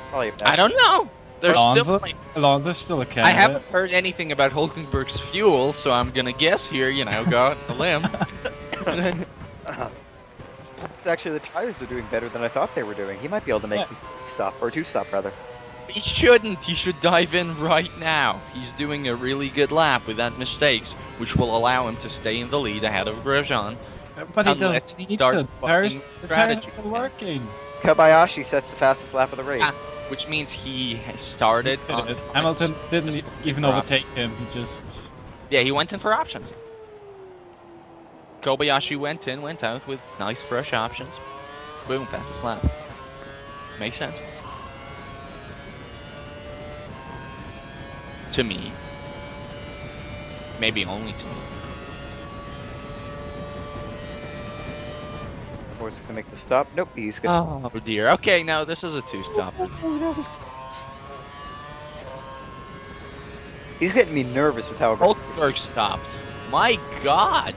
Probably I don't know. There's Alonso. still. Alonso's still a I candidate. haven't heard anything about Hulkenberg's fuel, so I'm gonna guess here. Go out on a limb. It's actually, the tires are doing better than I thought they were doing. He might be able to make Yeah. a stop, or two stop rather. He shouldn't. He should dive in right now. He's doing a really good lap without mistakes, which will allow him to stay in the lead ahead of Grosjean. But he Unless doesn't he need starts to. The tires strategy. are working. Kobayashi sets the fastest lap of the race. Ah, which means he has started. On Hamilton didn't even Drop. overtake him. He just. Yeah, he went in for options. Kobayashi went in, went out with nice fresh options. Boom, fastest lap. Makes sense. To me. Maybe only to me. Force gonna make the stop. Nope, he's gonna. Oh dear. Okay, now this is a two-stopper. Oh, that was close. He's getting me nervous with how Hulkenberg stopped. My God.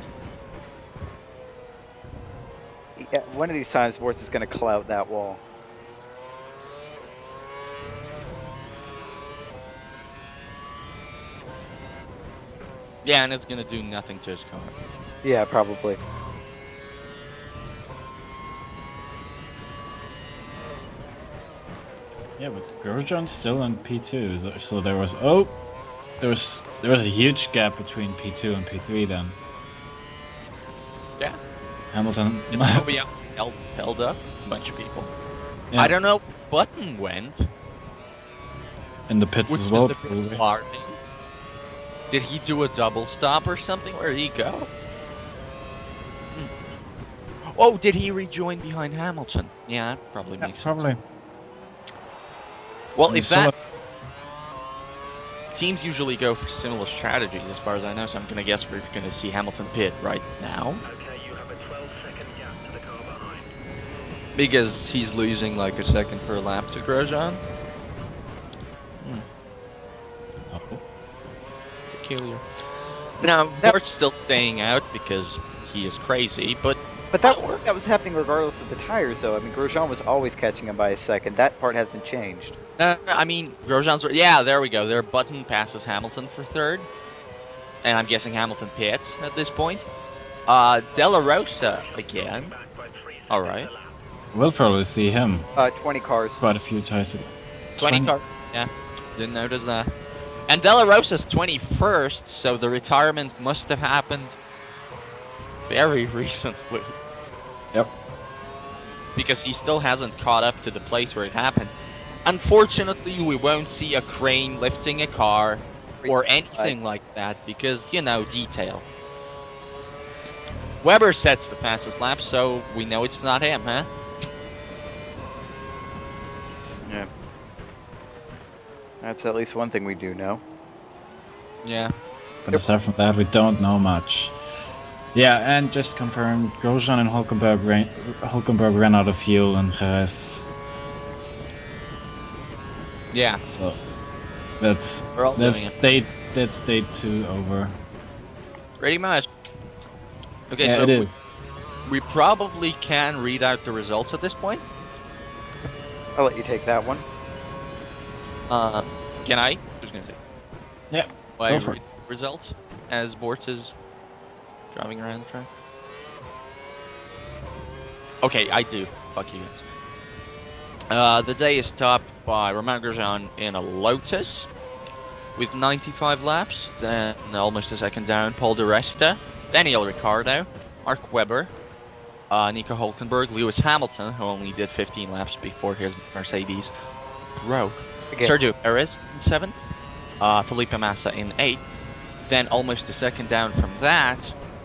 Yeah, one of these times, Sports is gonna clout that wall. Yeah, and it's gonna do nothing to his car. Yeah, probably. Yeah, but Grosjean's still in P2, so there was there was a huge gap between P2 and P3 then. Yeah. Hamilton. Kobayashi held up a bunch of people. Yeah, I don't know. Button went. in the pits Which as is well. the Probably. bizarre thing. Did he do a double stop or something? Where did he go? Oh, did he rejoin behind Hamilton? Yeah, that probably Yeah, makes sense. probably. Well, You if still that teams usually go for similar strategies, as far as I know, so I'm gonna guess we're gonna see Hamilton pit right now. Okay, you have a 12-second gap to the car behind. Because he's losing like a second per lap to Grosjean. Oh. Peculiar. Now, Bort's still staying out because he is crazy, but But that was happening regardless of the tires, though. I mean, Grosjean was always catching him by a second. That part hasn't changed. I mean, Grosjean's... Yeah, there we go. Their Button passes Hamilton for third. And I'm guessing Hamilton pits at this point. Della Rosa again. Alright. We'll probably see him 20 cars. quite a few times. 20 car. Yeah, didn't notice that. And Della Rosa's 21st, so the retirement must have happened very recently. Yep. Because he still hasn't caught up to the place where it happened. Unfortunately, we won't see a crane lifting a car or anything like that because, detail. Weber sets the fastest lap, so we know it's not him, huh? Yeah. That's at least one thing we do know. Yeah. But aside from that, we don't know much. Yeah, and just confirmed, Grosjean and Hulkenberg ran out of fuel in Jerez. Yeah. So that's We're all doing it. That's day 2 over. Pretty much. Okay, Yeah, so it is. we probably can read out the results at this point. I'll let you take that one. Can I? Who's gonna say? Yeah, Why go for read the results as Bort is driving around the track? Okay, I do. Fuck you guys. The day is topped by Romain Grosjean in a Lotus with 95 laps. Then almost a second down, Paul Di Resta, Daniel Ricciardo, Mark Webber, Nico Hulkenberg, Lewis Hamilton, who only did 15 laps before his Mercedes broke. Again. Sergio Perez in 7th, Felipe Massa in 8th, Then almost a second down from that,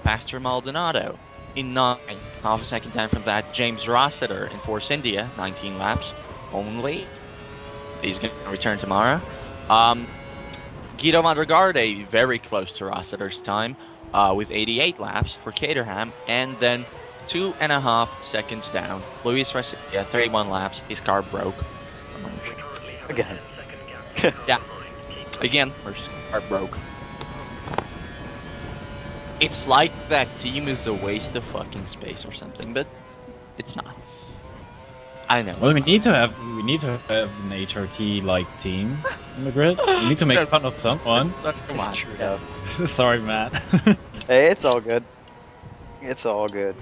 Pastor Maldonado. In 9, half a second down from that, James Rossiter in Force India, 19 laps only. He's going to return tomorrow. Guido van der Garde, very close to Rossiter's time, with 88 laps for Caterham, and then 2.5 seconds down, Luis Resilia, 31 laps, his car broke. Again. Yeah, again, his car broke. It's like that team is a waste of fucking space or something, but it's not. I know. Well, we need to have an HRT like team on the grid. We need to make fun of someone. Come on. True enough. Sorry, Matt. Hey, it's all good. It's all good.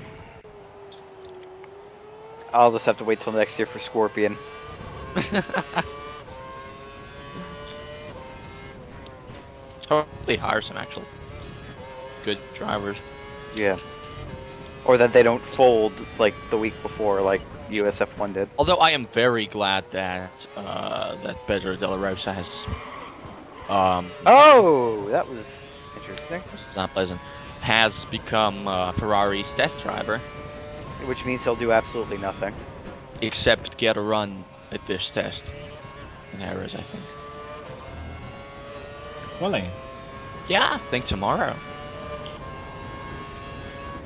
I'll just have to wait till next year for Scorpion. Hopefully hire some actual good drivers. Yeah. Or that they don't fold like the week before, like USF1 did. Although I am very glad that that Pedro De La Rosa has Oh, that was interesting. this is not pleasant, has become Ferrari's test driver, Which means he'll do absolutely nothing. except get a run at this test in errors, I think. Really? Yeah, I think tomorrow.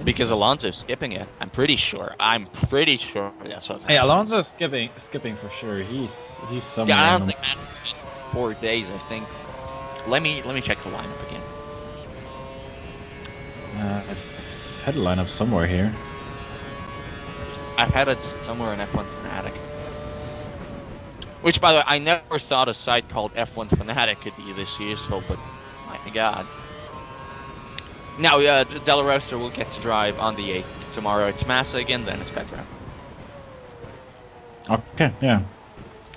Because Alonso's skipping it. I'm pretty sure that's what's Hey, happening. Alonso's skipping for sure. He's somewhere. Yeah, I in don't the think that's been 4 days, I think. Let me check the lineup again. I've had a lineup somewhere here. I've had it somewhere in F1 Fanatic. Which, by the way, I never thought a site called F1 Fanatic could be this useful, but my god. Now, De La Rosa will get to drive on the 8th. Tomorrow it's Massa again, then it's Pedro. Okay, yeah.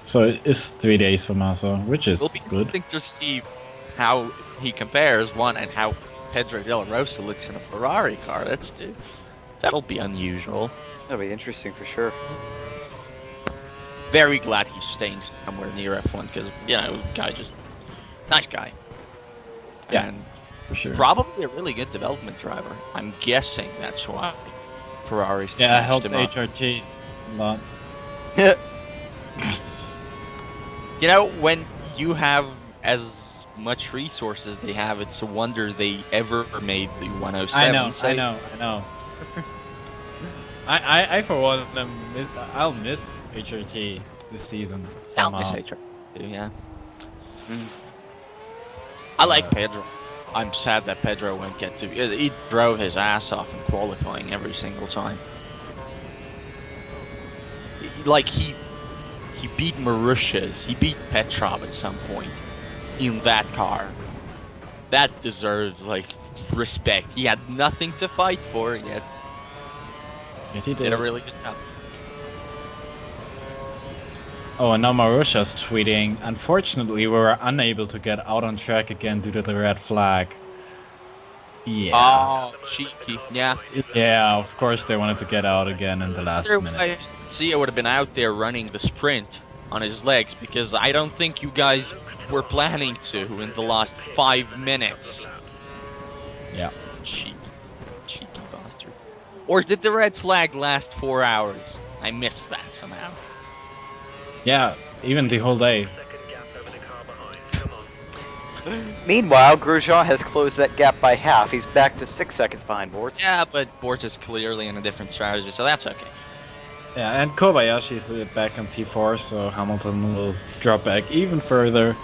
So it is 3 days for Massa, which is It'll be good. interesting to see how he compares, one, and how Pedro De La Rosa looks in a Ferrari car. That'll be unusual. That'll be interesting for sure. Very glad he's staying somewhere near F1 because, guy just nice guy. Yeah. And For sure. probably a really good development driver. I'm guessing that's why Ferrari's Yeah, I changed helped him up. HRT a lot. When you have as much resources they have, it's a wonder they ever made the 107. I know. I for one I'll miss HRT this season somehow. Yeah. I like Pedro. I'm sad that Pedro won't get to. He drove his ass off in qualifying every single time. He beat Mauritius. He beat Petrov at some point in that car. That deserves respect. He had nothing to fight for yet. Yes, he Did did. a really good job. Oh, and now Marusha's tweeting, unfortunately we were unable to get out on track again due to the red flag. Yeah. Oh, cheeky. Yeah. Yeah, of course they wanted to get out again in the last minute. I see I would have been out there running the sprint on his legs because I don't think you guys were planning to in the last 5 minutes. Yeah. Cheeky bastard. Or did the red flag last 4 hours? I missed that somehow. Yeah, even the whole day. Second gap over the car behind. Come on. Meanwhile, Grosjean has closed that gap by half. He's back to 6 seconds behind Bortz. Yeah, but Bort is clearly in a different strategy, so that's okay. Yeah, and Kobayashi's back on P4, so Hamilton will drop back even further,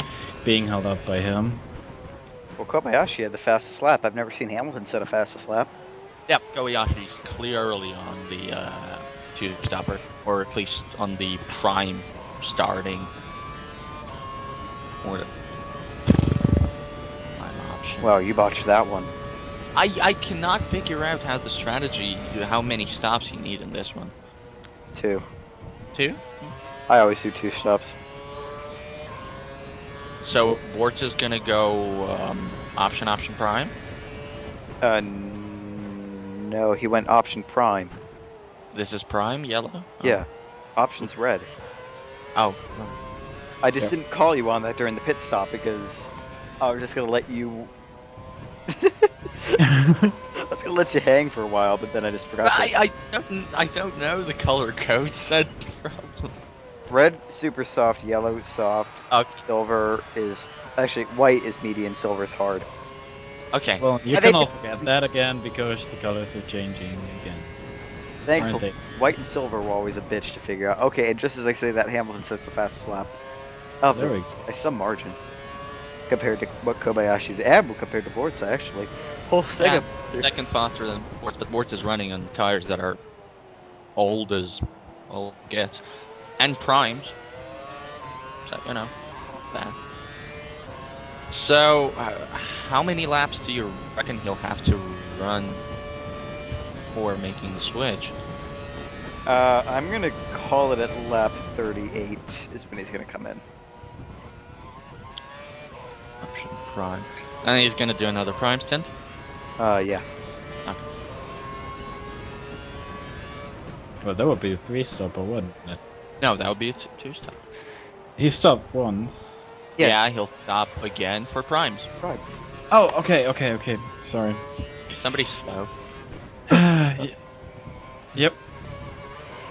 being held up by him. Well, Kobayashi had the fastest lap. I've never seen Hamilton set a fastest lap. Yep, Kobayashi's clearly on the two-stopper, or at least on the prime starting. Or the prime option. Well, you botched that one. I cannot figure out how many stops you need in this one. 2. 2? I always do 2 stops. So Bort is gonna go option prime. No, he went option prime. This is prime yellow. Oh. Yeah, option's red. Oh. I just didn't call you on that during the pit stop because I was just gonna let you I was gonna let you hang for a while, but then I just forgot. I don't know the color codes. That's the problem. Red super soft, yellow soft, Okay. silver is actually white is medium, silver is hard. Okay. Well, you I can think also it's- get that again because the colors are changing again. Aren't Thankfully, they? white and silver were always a bitch to figure out. Okay, and just as I say that, Hamilton sets the fastest lap of There the, we go. by some margin compared to what Kobayashi did, and compared to Bortz actually. Whole Yeah, second. second faster than Bortz, but Bortz is running on tires that are old as old gets, and primes. So you know that. So, how many laps do you reckon he'll have to run before making the switch? I'm gonna call it at lap 38 is when he's gonna come in. Option prime. And he's gonna do another prime stint? Yeah. Well, that would be a 3-stopper, wouldn't it? No, that would be a two-stop. He stopped once. Yeah. Yeah, he'll stop again for primes. Right. Oh, okay. Sorry. Somebody's slow. Yep.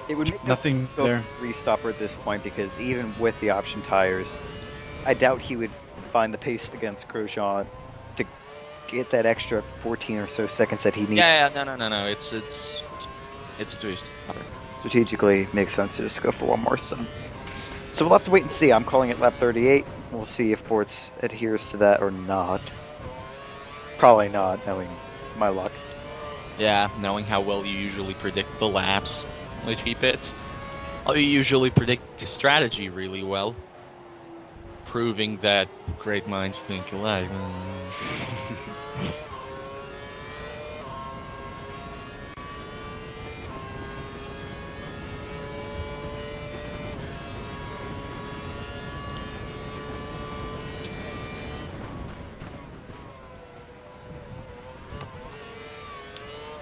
It would make Nothing no there. restopper at this point because even with the option tires, I doubt he would find the pace against Grosjean to get that extra 14 or so seconds that he needs. Yeah, no. It's a two-stopper. Strategically, it makes sense to just go for one more. So we'll have to wait and see. I'm calling it lap 38. We'll see if Bortz adheres to that or not. Probably not, knowing my luck. Yeah, knowing how well you usually predict the laps which he pits. You usually predict the strategy really well. Proving that great minds think alike.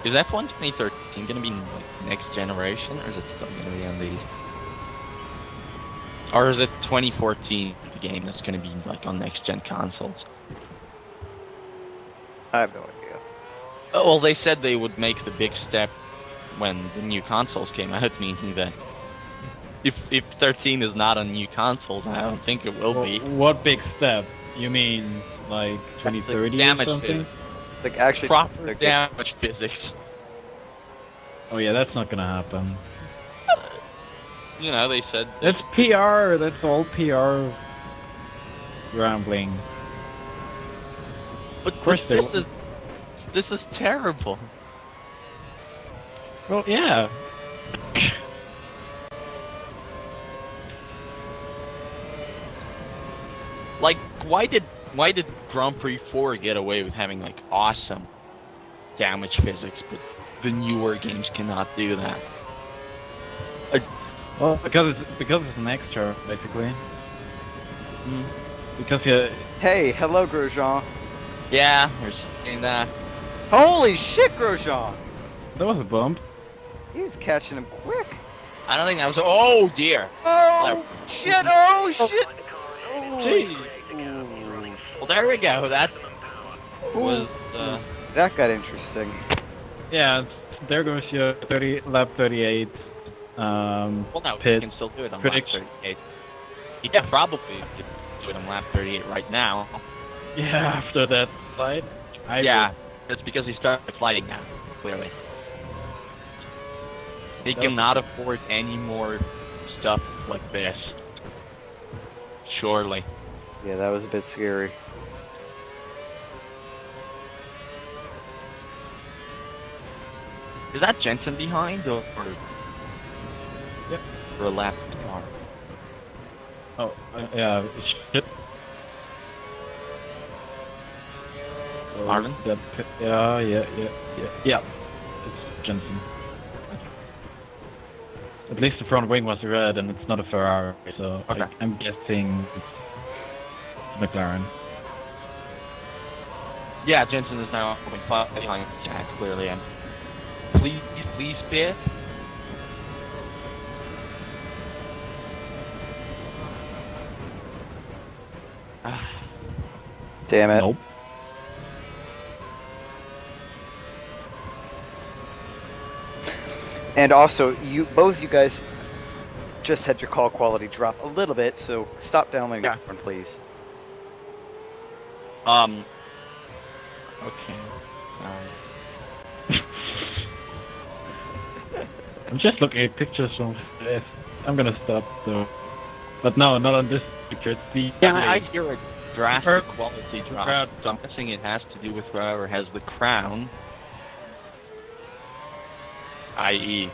Is F1 2013 gonna be like next generation, or is it still gonna be on these? Or is it 2014 the game that's gonna be like on next gen consoles? I have no idea. Oh, well, they said they would make the big step when the new consoles came out, meaning that if 13 is not on new consoles, I don't think it will be. What big step? You mean like 2030 or Damage something? physics. Like actually, Proper they're good. damage physics. Oh yeah, that's not gonna happen. You know, they said That's PR. That's all PR rambling. but course they this is terrible. Well, yeah. Like, why did Grand Prix 4 get away with having like awesome damage physics, but the newer games cannot do that? Well, because it's an extra, basically. Because Hey, hello Grosjean. Yeah, you're saying that. Holy shit, Grosjean! there was a bump. He was catching him quick. I don't think that was. Oh dear. Oh shit! Oh shit! Gee. Well, there we go. That was. That got interesting. Yeah, there goes your lap 38. Well, no, Pit he can still do it on lap prediction. 38. Yeah, probably could do it on lap 38 right now. Yeah, after that fight. Yeah, it's because he started fighting now, clearly. He That- cannot afford any more stuff like this. Surely. Yeah, that was a bit scary. Is that Jensen behind or Yep. or a lap car? Oh, yeah, shit. Marvin? Yeah. It's Jensen. At least the front wing was red and it's not a Ferrari, so Okay. I'm guessing it's McLaren. Yeah, Jensen is now coming behind Jack, clearly, and please pit. Damn it. Nope. And also, both you guys just had your call quality drop a little bit, so stop downloading Yeah. your phone, please. Okay. I'm just looking at pictures from this. I'm gonna stop though. But no, not on this picture. It's the Yeah, I hear a drastic Her- quality drop. crowd. So I'm guessing it has to do with whoever has the crown, i.e.,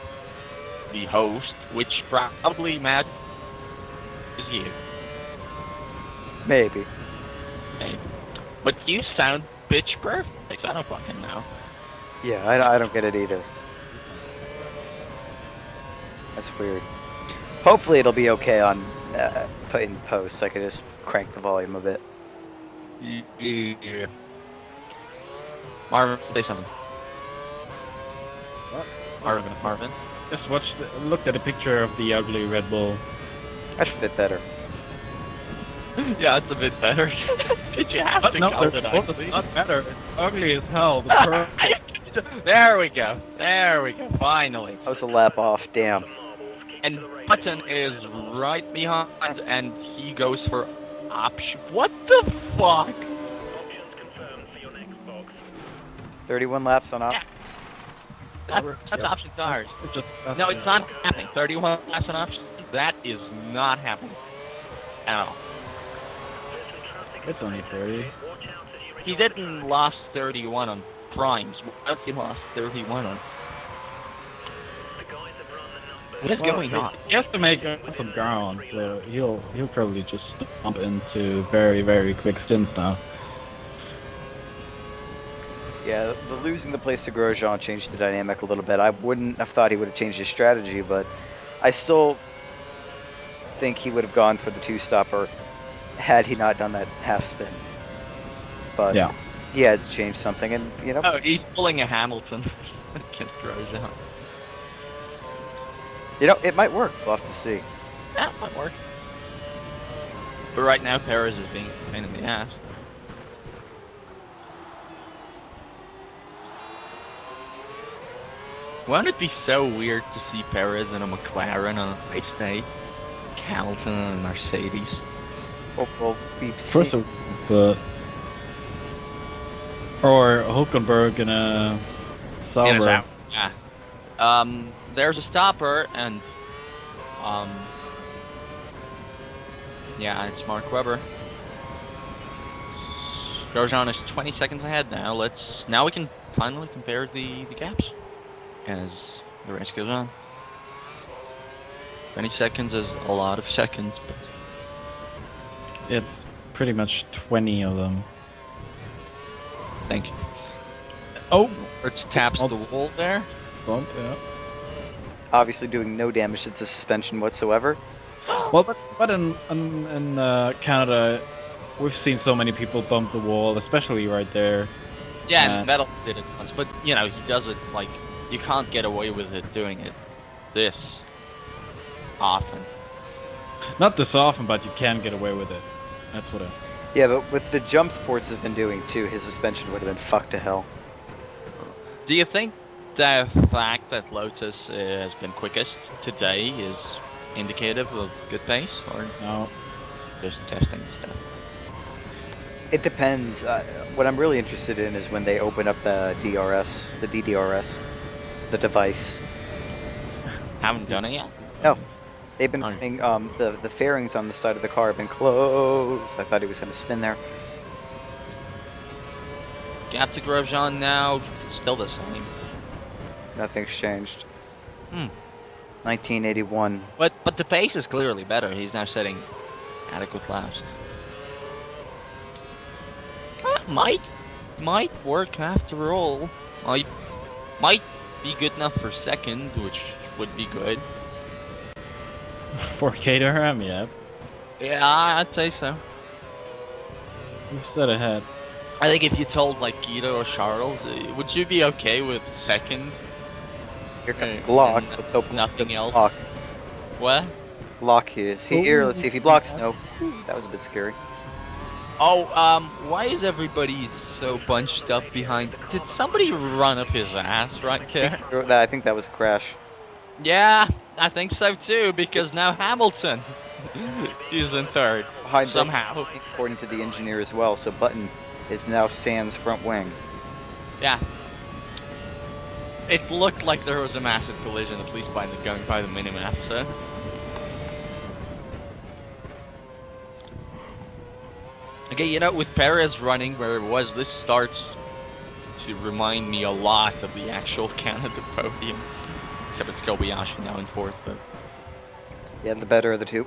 the host, which probably Matt is you. Maybe. Maybe. But you sound pitch perfect. I don't fucking know. Yeah, I don't get it either. That's weird. Hopefully it'll be okay on in post. I could just crank the volume a bit. Yeah. Marvin, say something. What? Marvin. Just looked at a picture of the ugly Red Bull. That's a bit better. Yeah, it's a bit better. Did you have to No, color the it Bull is ugly? not better. It's ugly as hell. The pearl. There we go. Finally. That was a lap off. Damn. And Button is right behind, and he goes for option. What the fuck? Options confirmed for your next box. 31 laps on Yeah. options. That's option tires. Just, No, it's not happening. 31 laps on option. That is not happening. At all. It's only 30. Watch out as you He didn't lost 31 on primes. What he lost 31 on? The guys have run the numbers. What is going on? He has to make up some ground, so he'll probably just jump into very, very quick stints now. Yeah, the losing the place to Grosjean changed the dynamic a little bit. I wouldn't have thought he would have changed his strategy, but I still think he would have gone for the two-stopper had he not done that half spin. But Yeah. he had to change something, and you know, Oh, he's pulling a Hamilton against Grosjean. it might work. We'll have to see. That might work. But right now, Perez is being a pain in the ass. Wouldn't it be so weird to see Perez in a McLaren on a race day? Hamilton and a Mercedes. Well, we've First seen. of all, or Hulkenberg in a In his Sauber. out. Yeah. There's a stopper, and yeah, it's Mark Webber. Grosjean is 20 seconds ahead now. Now we can finally compare the gaps as the race goes on. 20 seconds is a lot of seconds, but It's pretty much 20 of them. thank you. Oh, It taps the wall there. bump, yeah. Obviously doing no damage to the suspension whatsoever. Well, but in Canada, we've seen so many people bump the wall, especially right there. Yeah, Yeah. and Vettel did it once, but you know, he does it like, you can't get away with it doing it this often. Not this often, but you can get away with it. That's what. Yeah, but with the jump sports has been doing too, his suspension would have been fucked to hell. Do you think the fact that Lotus has been quickest today is indicative of good pace, or No. just testing stuff? It depends. What I'm really interested in is when they open up the DDRS, the device. Haven't done it yet. No. They've been Oh. running, the fairings on the side of the car have been closed. I thought he was going to spin there. Gap to Grosjean now, still the same. Nothing's changed. Hmm. 1981. But the pace is clearly better. He's now setting adequate laps. Might work after all. Might be good enough for second, which would be good. 4K to Ram, yeah. Yeah, I'd say so. We've set ahead. I think if you told like Guido or Charles, would you be okay with second? Here comes Uh, Block. and Let's hope nothing doesn't else. Block. What? Block is here. Let's see if he blocks. No. That was a bit scary. Oh, why is everybody so bunched up behind? Did somebody run up his ass right there? I think that was a crash. Yeah, I think so too, because now Hamilton is in third. Behind Somehow. according to the engineer as well. So Button is now Sans front wing. Yeah. It looked like there was a massive collision, at least by going by the minimap, so. Okay, you know, with Perez running where it was, this starts to remind me a lot of the actual Canada podium. Except it's Kobayashi now in fourth, but... Yeah, the better of the two.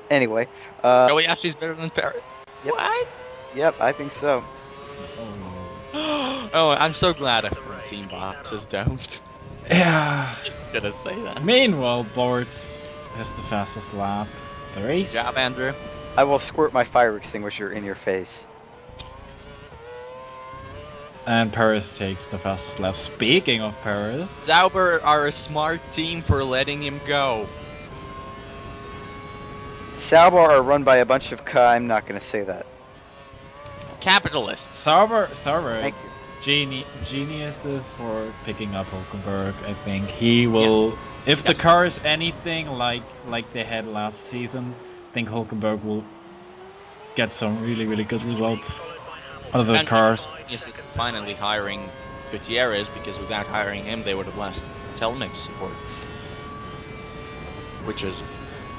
Anyway. Kobayashi's better than Perez? Yep. What? Yep, I think so. Oh, I'm so glad F1 team boxes don't. Yeah. Just gonna say that. Meanwhile, Boards has the fastest lap. The race. Good job, Andrew. I will squirt my fire extinguisher in your face. And Paris takes the fastest lap. Speaking of Paris. Sauber are a smart team for letting him go. Sauber are run by a bunch of I'm not going to say that. Capitalists. Sauber, Thank you. geniuses for picking up Hulkenberg. I think he will. If the car is anything like they had last season, I think Hulkenberg will get some really good results out of the And cars. Is finally hiring Gutierrez, because without hiring him, they would have lost Telmix support, which is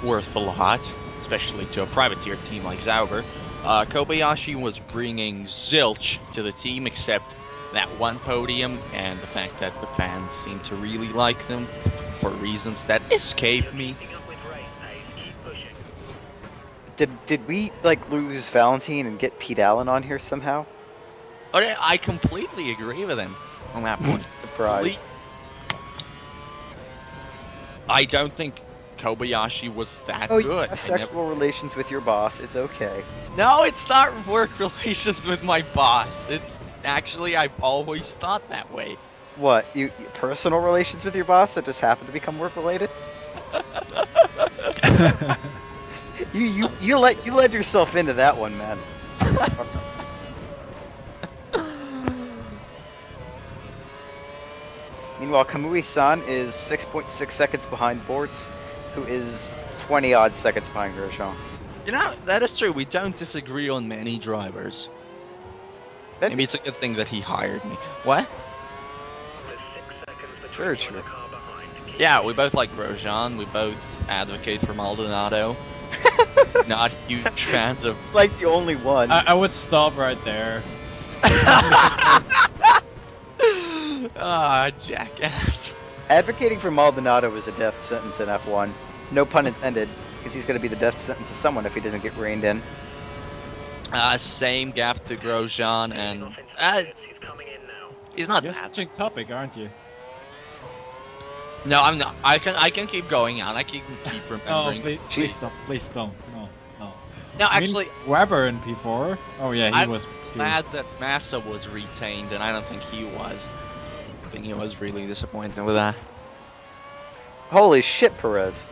worth a lot, especially to a privateer team like Sauber. Kobayashi was bringing zilch to the team, except that one podium and the fact that the fans seem to really like them for reasons that escape me. Did we like lose Valentine and get Pete Allen on here somehow? Oh, yeah, I completely agree with him on that point. Surprise. I don't think Kobayashi was that Oh, good. you have sexual relations with your boss. It's okay. No, it's not work relations with my boss. It's actually, I've always thought that way. What? You personal relations with your boss that just happen to become work related? You led yourself into that one, man. Meanwhile, Kamui-san is 6.6 seconds behind Bortz, who is 20-odd seconds behind Grosjean. You know, that is true. We don't disagree on many drivers. Maybe it's a good thing that he hired me. What? Very true. Yeah, we both like Grosjean. We both advocate for Maldonado. Not huge fans of... Like the only one. I would stop right there. Ah, jackass. Advocating for Maldonado is a death sentence in F1. No pun intended, because he's going to be the death sentence of someone if he doesn't get reined in. Same gap to Grosjean, and he's not You're bad. switching topic, aren't you? No, I'm not. I can keep going on. I can keep Oh, remembering. please don't. No. No, I mean, actually, Weber in P4. Oh yeah, he I'm was. glad that Massa was retained, and I don't think he was. I think he was really disappointed with that. Holy shit, Perez.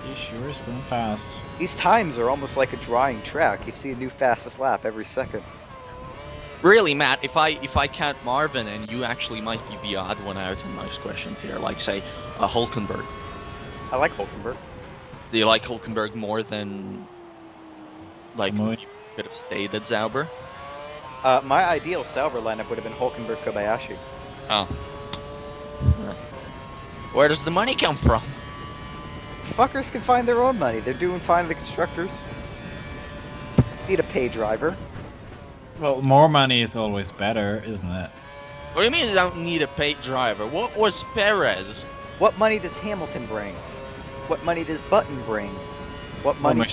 He sure is going fast. These times are almost like a drying track. You see a new fastest lap every second. Really, Matt, if I count Marvin, and you actually might be the odd one out in most questions here, like say Hulkenberg. I like Hulkenberg. Do you like Hulkenberg more than like Kamui? you could have stayed at Sauber? My ideal Sauber lineup would have been Hulkenberg Kobayashi. Oh. Where does the money come from? Fuckers can find their own money. They're doing fine in the constructors. Need a pay driver. Well, more money is always better, isn't it? What do you mean you don't need a paid driver? What was Perez? What money does Hamilton bring? What money does Button bring? What Well, money?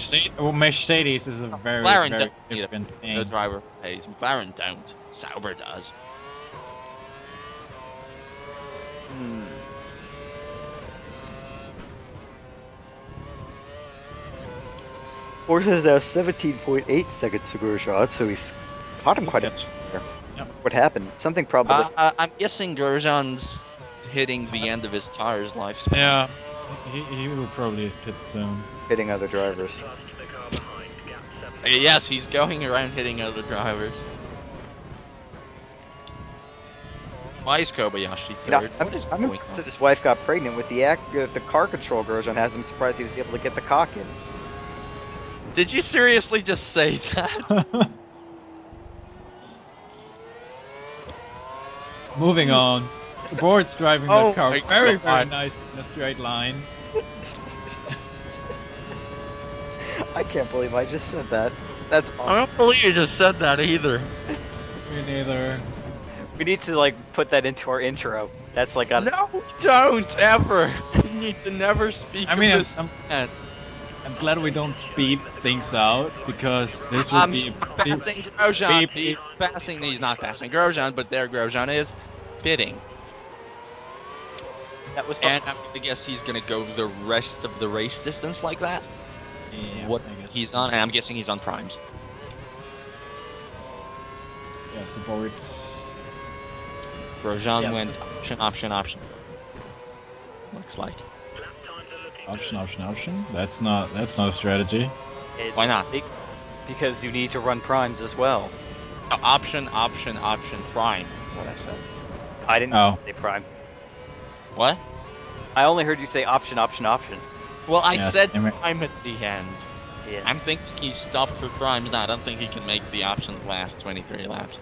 Mercedes is a very, McLaren very don't need different a thing. driver pays. McLaren don't. Sauber does. Hmm. Force is now 17.8 seconds to Grosjean, so he's caught him quite a bit. Yep. What happened? Something probably. I'm guessing Grosjean's hitting the end of his tire's lifespan. Yeah, he will probably hit soon. Hitting other drivers. Yes, he's going around hitting other drivers. Why is Kobayashi You know, third? I'm, What is I'm going impressed on? that his wife got pregnant with the car control Grosjean has. I'm surprised he was able to get the cock in. Did you seriously just say that? Moving on. Board's driving Oh that car my very, God. very nice in a straight line. I can't believe I just said that. That's I awesome. don't believe you just said that either. Me neither. We need to like put that into our intro. That's like a No, don't ever. You need to never speak I mean, of this. I'm glad we don't beep things out because this would be Passing Grosjean. beep, He's passing. He's not passing Grosjean, but there Grosjean is pitting. that was And I'm gonna guess he's gonna go the rest of the race distance like that. Yeah, What I guess. he's on, and I'm guessing he's on primes. Yes, the board's. Grosjean Yeah. went option. Looks like. Option. That's not a strategy. it- Why not? because you need to run primes as well. No, option, prime. What I said. I didn't Oh. say prime. What? I only heard you say option. Well, I Yeah, said damn it. prime at the end. Yeah. I'm thinking he stopped for primes now. I don't think he can make the options last 23 laps.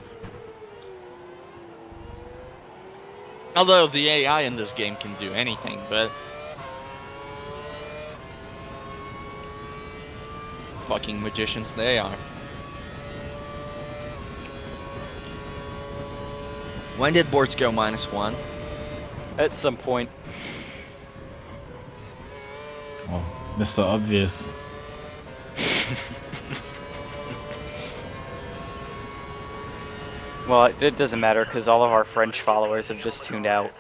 Although the AI in this game can do anything, but... Fucking magicians they are. When did boards go -1? At some point. Oh, Mr. Obvious. Well, it doesn't matter because all of our French followers have just tuned out.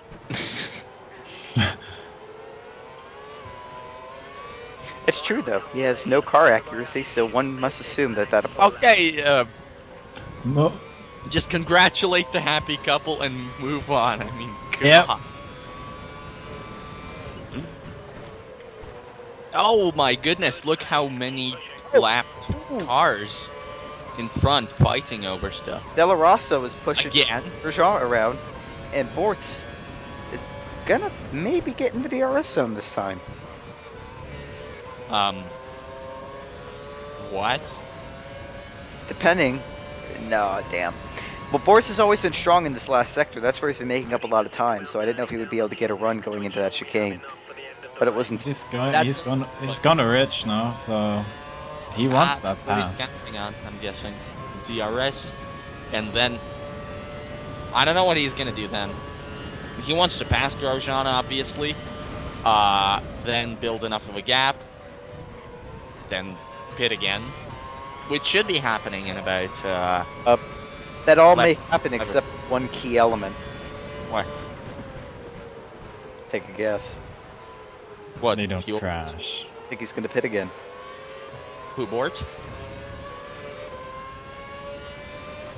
It's true though. He has no car accuracy, so one must assume that that applies. Okay, No. just congratulate the happy couple and move on. I mean, God. Yep. Oh my goodness, look how many lapped cars in front fighting over stuff. Della Rosso is pushing Again? Grosjean around, and Bortz is gonna maybe get into the DRS zone this time. What? Depending. No, damn. Well, Bortz has always been strong in this last sector. That's where he's been making up a lot of time. So I didn't know if he would be able to get a run going into that chicane. But it wasn't. He's That's- gonna rich now, so he wants that What he's pass. counting on, I'm guessing. DRS, and then I don't know what he's gonna do then. He wants to pass Grosjean, obviously. Then build enough of a gap. Then pit again, which should be happening in about That all Left- may happen except one key element. what? Take a guess. What? They don't fuel? crash. I think he's gonna pit again. Who, Bortz?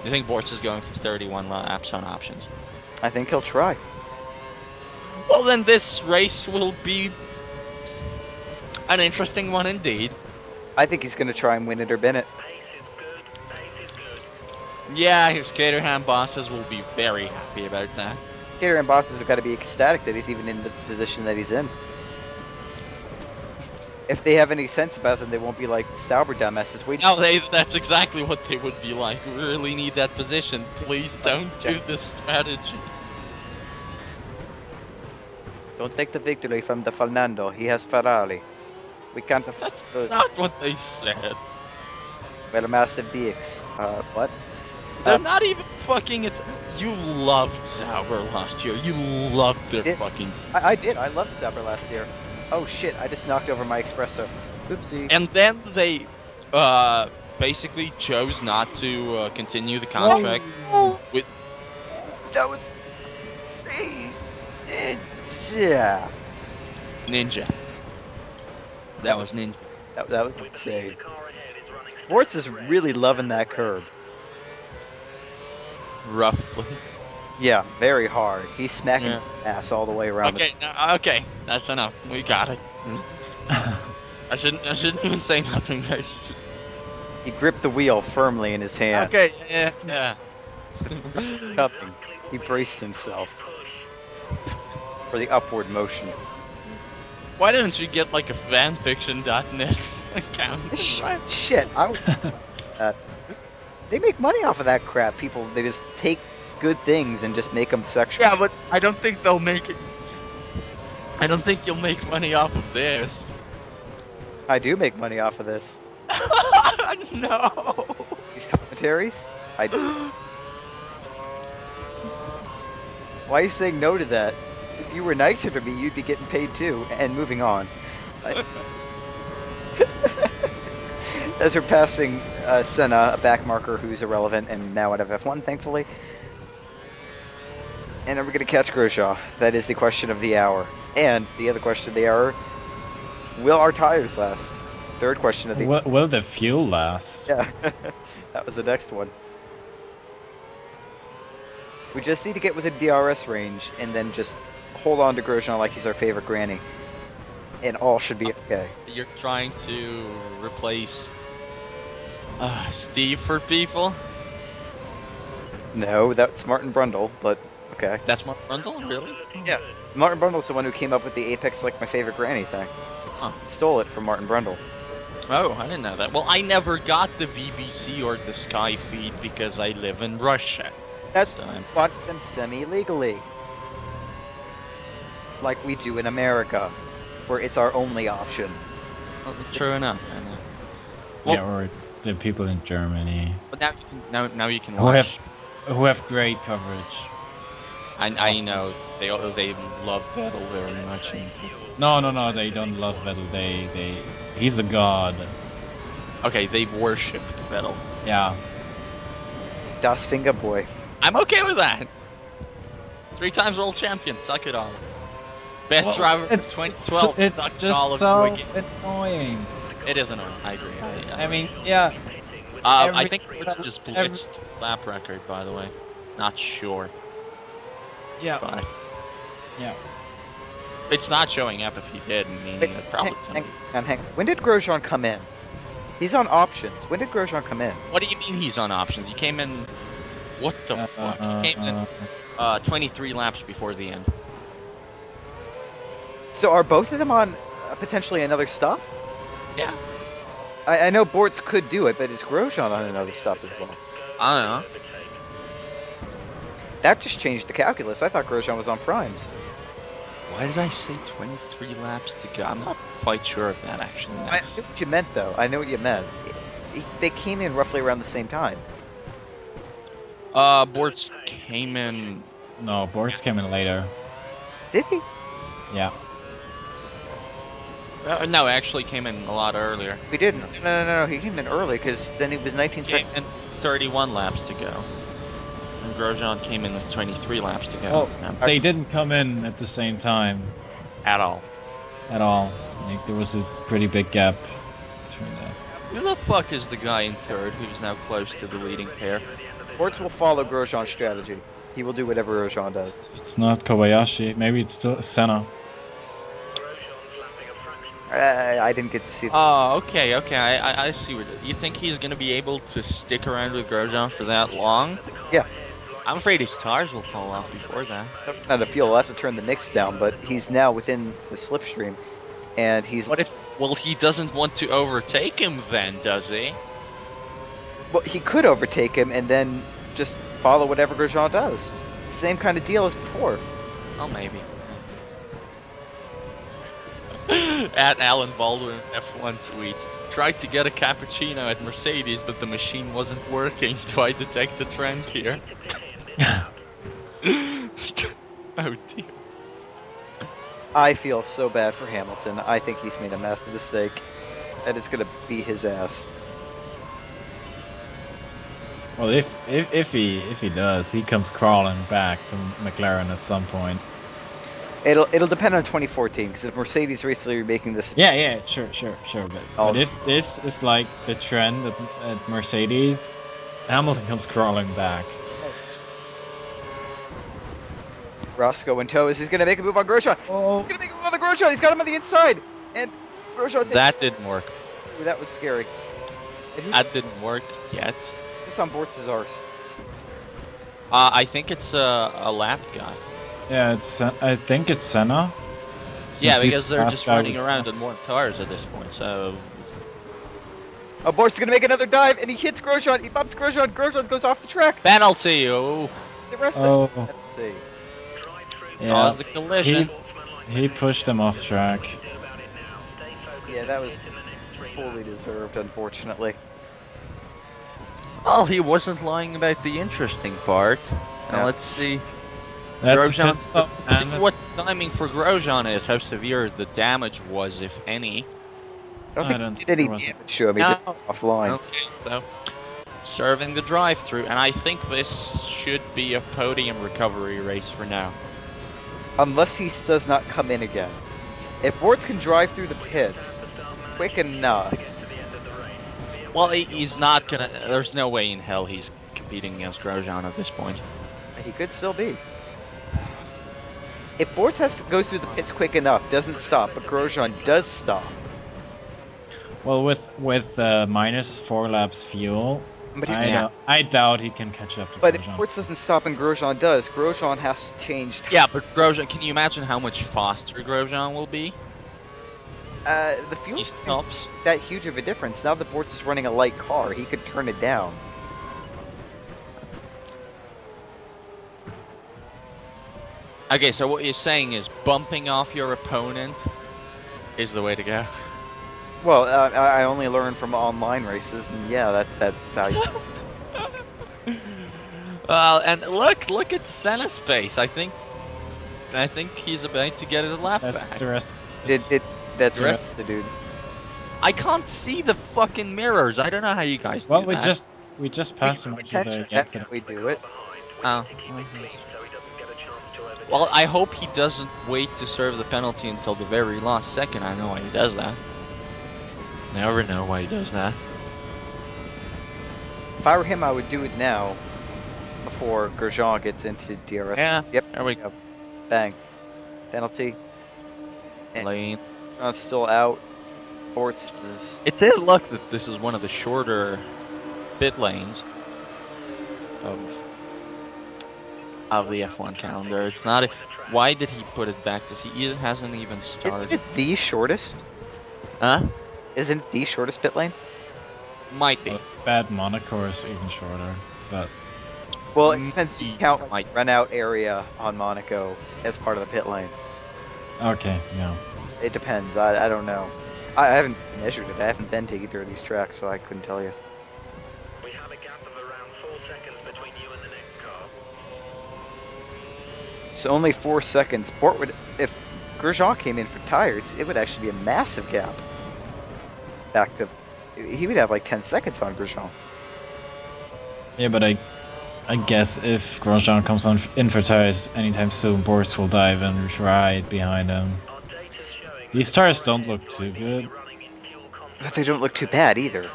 You think Bortz is going for 31 laps on options? I think he'll try. Well, then this race will be an interesting one indeed. I think he's gonna try and win it or bin it. Yeah, his Caterham bosses will be very happy about that. Gator and bosses have got to be ecstatic that he's even in the position that he's in. If they have any sense about them, they won't be like Sauber dumbasses. We No, that's exactly what they would be like. We really need that position. Please don't do this strategy. don't take the victory from the Fernando. He has Ferrari. We can't afford That's not what they said. well, a massive DX. What? They're not even fucking it. You loved Sauber last year. You loved their Did- fucking. I did. I loved Sauber last year. Oh shit! I just knocked over my espresso. Oopsie. And then they basically chose not to continue the contract with. That was. Yeah. Ninja. That was Ninja. That was insane. Sports is really loving that curb. Roughly. Yeah, very hard. He's smacking Yeah. ass all the way around. Okay, okay, that's enough. We got it. I shouldn't even say nothing. He gripped the wheel firmly in his hand. Okay, yeah. Cupping. He braced himself for the upward motion. Why didn't you get like a fanfiction.net account? Right? Shit, I would. They make money off of that crap. People, they just take good things and just make them sexual. Yeah, but I don't think they'll make it. I don't think you'll make money off of this. I do make money off of this. No. These commentaries, I do. Why are you saying no to that? If you were nicer to me, you'd be getting paid too. And moving on. As we're passing Senna, a back marker who's irrelevant and now out of F1, thankfully. And are we going to catch Grosjean? That is the question of the hour. And the other question of the hour, will our tires last? Third question of the hour. Will the fuel last? Yeah, that was the next one. We just need to get within DRS range and then just hold on to Grosjean like he's our favorite granny. And all should be okay. You're trying to replace Steve for people? No, that's Martin Brundle, but okay. That's Mark Brundle, really? Yeah. Martin Brundle's the one who came up with the Apex like my favorite granny thing. Huh. Stole it from Martin Brundle. Oh, I didn't know that. Well, I never got the BBC or the Sky feed because I live in Russia. That's So I'm- watch them semi-legally. Like we do in America, where it's our only option. well, true enough. I know. Well- Yeah, or the people in Germany But now you can who watch. have great coverage. I know they love Vettel very much. And, No, they don't love Vettel. He's a god. okay, they worship Vettel. Yeah. Das Finger Boy. I'm okay with that. 3 times world champion, suck it all. Best Well, driver it's 2012, It's sucked just all of so you again. annoying. It is annoying. I agree. I mean, yeah. I every- think it's just every- blitzed lap record, by the way. Not sure, Yeah. but Yeah. it's not showing up if he did. Meaning it probably. Hang. When did Grosjean come in? He's on options. When did Grosjean come in? What do you mean he's on options? He came in. What the fuck? He came in 23 laps before the end. So are both of them on potentially another stop? Yeah. I know Bortz could do it, but is Grosjean on another stop as well? I don't know. That just changed the calculus. I thought Grosjean was on primes. Why did I say 23 laps to go? I'm not quite sure of that actually. I knew what you meant, though. I know what you meant. They came in roughly around the same time. Bortz came in. No, Bortz came in later. Did he? Yeah. No, actually came in a lot earlier. We didn't. No. He came in early because then it was 19 Came seconds. in 31 laps to go. And Grosjean came in with 23 laps to go. Well, No, they didn't come in at the same time at all. at all. Like, there was a pretty big gap between that. Who the fuck is the guy in third who's now close to the leading pair? Bortz will follow Grosjean's strategy. He will do whatever Grosjean does. It's not Kobayashi. Maybe it's still Senna. I didn't get to see. Oh, okay. I see what you think he's gonna be able to stick around with Grosjean for that long? Yeah. I'm afraid his tires will fall off before that. Not a fuel. I'll have to turn the mix down, but he's now within the slipstream, and he's. What if? Well, he doesn't want to overtake him then, does he? Well, he could overtake him and then just follow whatever Grosjean does. Same kind of deal as before. Oh, maybe. At Alan Baldwin F1 tweet. Tried to get a cappuccino at Mercedes, but the machine wasn't working. Do I detect a trend here? Oh dear. I feel so bad for Hamilton. I think he's made a massive mistake. That is gonna be his ass. Well, if he does, he comes crawling back to McLaren at some point. It'll depend on 2014 because if Mercedes recently remaking this, Yeah, sure. But if this is like the trend at Mercedes, Hamilton comes crawling back. Roscoe in tow. He's gonna make a move on Grosjean. Oh, He's gonna make a move on the Grosjean. He's got him on the inside, and Grosjean. That didn't work. Ooh, that was scary. And That didn't work yet. Is this on Bortz's arse? I think it's a lap guy. Yeah, I think it's Senna. Yeah, Since he's because they're last just guy running with- around on more tires at this point, so... Oh, Bort's gonna make another dive, and he hits Grosjean. He bumps Grosjean. Grosjean goes off the track. Penalty! Oh, The rest Oh, of let's see. yeah. caused the collision. He pushed him off track. Yeah, that was fully deserved, unfortunately. Well, he wasn't lying about the interesting part. Now Yeah. let's see. That's a Grosjean, pit stop, see and what timing for Grosjean is, how severe the damage was, if any. I don't I think don't he think did any there was- damage to him. He No. did offline. Okay, so serving the drive-through, and I think this should be a podium recovery race for now. Unless he does not come in again. If Bortz can drive through the pits quick enough, Well, he's not gonna. There's no way in hell he's competing against Grosjean at this point. he could still be. If Bortz goes through the pits quick enough, doesn't stop, but Grosjean does stop. Well, with minus 4 laps fuel, But, he, I doubt he can catch up to but if Grosjean. Bortz doesn't stop and Grosjean does, Grosjean has to change. Yeah, but Grosjean, can you imagine how much faster Grosjean will be? The fuel He is stops. that huge of a difference. Now that Bortz is running a light car, he could turn it down. Okay, so what you're saying is bumping off your opponent is the way to go. Well, I only learned from online races, and yeah, that's how you. And look at Senna's face. I think he's about to get his lap That's back. the rest. That's The rest- the dude. I can't see the fucking mirrors. I don't know how you guys Well, do we that. just passed him after the accident. We do it. Oh. Well, I hope he doesn't wait to serve the penalty until the very last second. I know why he does that. Never know why he does that. If I were him, I would do it now, before Grosjean gets into DRS. Yeah. Yep. There we go. Bang. Penalty. And Lane. Grosjean's still out. Bortz is. It's his luck that this is one of the shorter pit lanes of the F1 calendar. It's not. Why did he put it back? Because he hasn't even started. Isn't it the shortest? Huh? Isn't it the shortest pit lane? Might be. Bad Monaco is even shorter, but Well, it depends. You count Might. run out area on Monaco as part of the pit lane. okay, yeah. It depends. I don't know. I haven't measured it. I haven't been to either of these tracks, so I couldn't tell you. We have a gap of around 4 seconds between you and the next car. So only 4 seconds. Bort would, if Grosjean came in for tires, it would actually be a massive gap. Back to, he would have like 10 seconds on Grosjean. Yeah, but I guess if Grosjean comes on in for tires anytime soon, Bortz will dive and right behind him. Our data's showing These tires don't look too good. running in fuel But they don't look too bad either.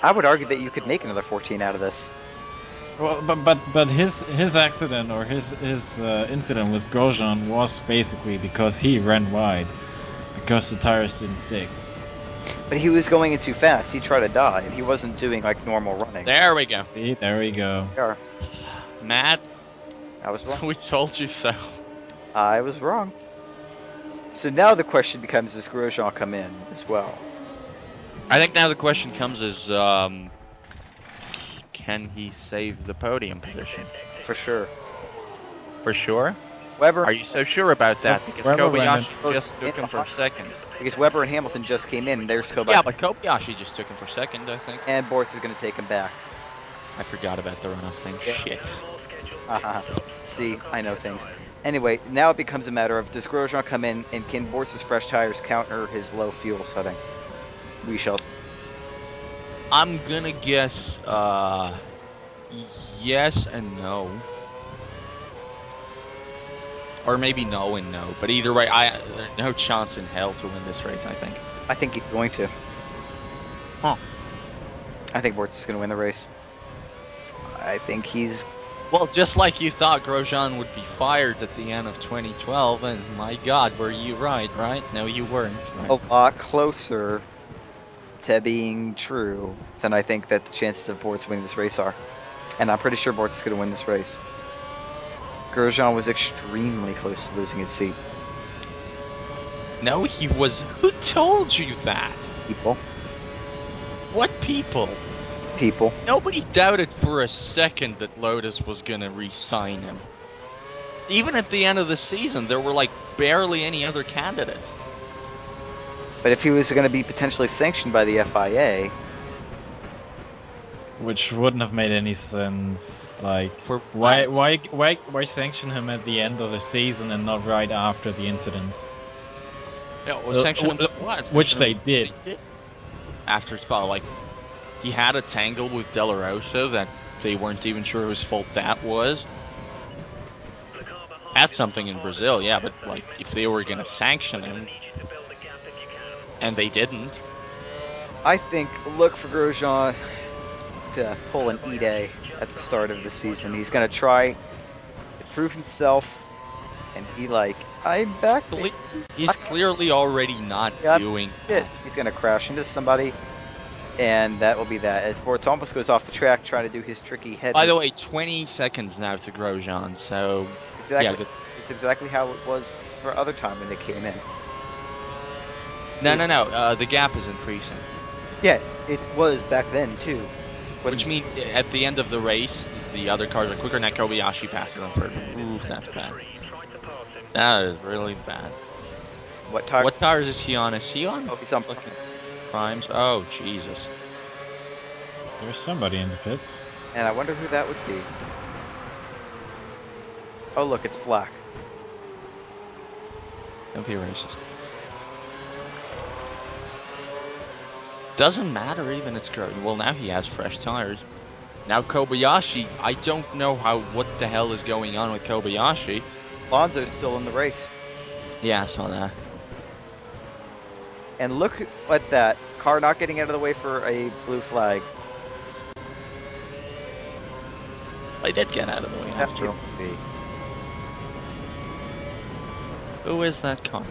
I would argue that you could make another 14 out of this. Well, but his accident or his incident with Grosjean was basically because he ran wide, because the tires didn't stick. But he was going in too fast. He tried to dive. He wasn't doing like normal running. There we go. See, there we go. There. Matt, I was wrong. we told you so. I was wrong. So now the question becomes, does Grosjean come in as well? I think now the question comes is, can he save the podium position? For sure. For sure? Weber, Are you so sure about that? Because Weber ran Kobayashi just took him for second. because Weber and Hamilton just came in, and there's Kobayashi. Yeah, but Kobayashi just took him for second, I think. And Bortz is going to take him back. I forgot about the runoff thing. Yeah. Shit. See, I know things. Anyway, now it becomes a matter of, does Grosjean come in, and can Bortz's fresh tires counter his low fuel setting? We shall see. I'm gonna guess, yes and no. Or maybe no and no. But either way, there's no chance in hell to win this race, I think. I think he's going to. Huh. I think Bortz is going to win the race. I think he's... Well, just like you thought Grosjean would be fired at the end of 2012, and my god, were you right? No, you weren't. Right? a lot closer to being true than I think that the chances of Bortz winning this race are. And I'm pretty sure Bortz is going to win this race. Grosjean was extremely close to losing his seat. No, he was. Who told you that? People. What people? People. Nobody doubted for a second that Lotus was gonna re-sign him. Even at the end of the season, there were like barely any other candidates. But if he was going to be potentially sanctioned by the FIA, Which wouldn't have made any sense. Like, For why sanction him at the end of the season and not right after the incidents? Yeah, well, sanction him what? Which they did. After Spa, like, he had a tangle with De La Rosa that they weren't even sure whose fault that was. Had something in Brazil, yeah, but like, if they were gonna sanction him, and they didn't. I think look for Grosjean to pull an E-Day at the start of the season. He's going to try to prove himself and be like, I'm back. He's clearly already not Yep. doing Shit. that. He's going to crash into somebody, and that will be that. As Bortz almost goes off the track trying to do his tricky head. By the way, 20 seconds now to Grosjean, so exactly, yeah, good. it's exactly how it was for other time when they came in. No, the gap is increasing. Yeah, it was back then too. When- Which means at the end of the race, the other cars are quicker, and that Kobayashi passes them first. Ooh, that's bad. That is really bad. what tire? What tires is he on? Is he on Oh, he's on fucking primes. primes? Oh, Jesus. There's somebody in the pits. And I wonder who that would be. Oh, look, it's black. Don't be racist. Doesn't matter even it's growing. Well, now he has fresh tires. Now Kobayashi, I don't know what the hell is going on with Kobayashi. Alonso's still in the race. Yeah, I saw that. And look at that. Car not getting out of the way for a blue flag. They did get out of the way That after all. would be. Who is that car?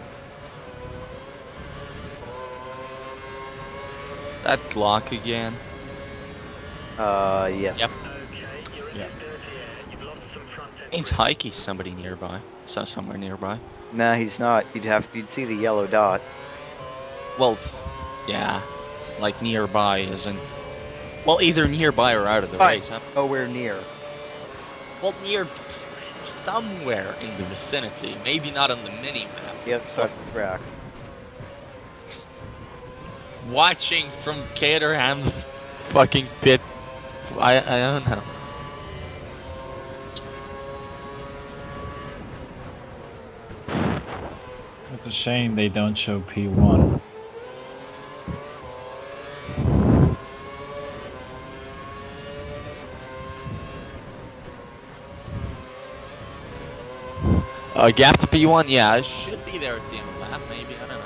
That Glock again. Yes. Yep. Yeah. Ain't Heike somebody nearby? So somewhere nearby. Nah, he's not. You'd see the yellow dot. Well, yeah. Like nearby isn't. Well, either nearby or out of the Right. race. Huh? Nowhere near. Well, near somewhere in the vicinity. Maybe not on the mini map. The other side of the track. Watching from Caterham's fucking pit. I don't know. It's a shame they don't show P1. Gap to P1, yeah, it should be there at the end of the lap, maybe, I don't know.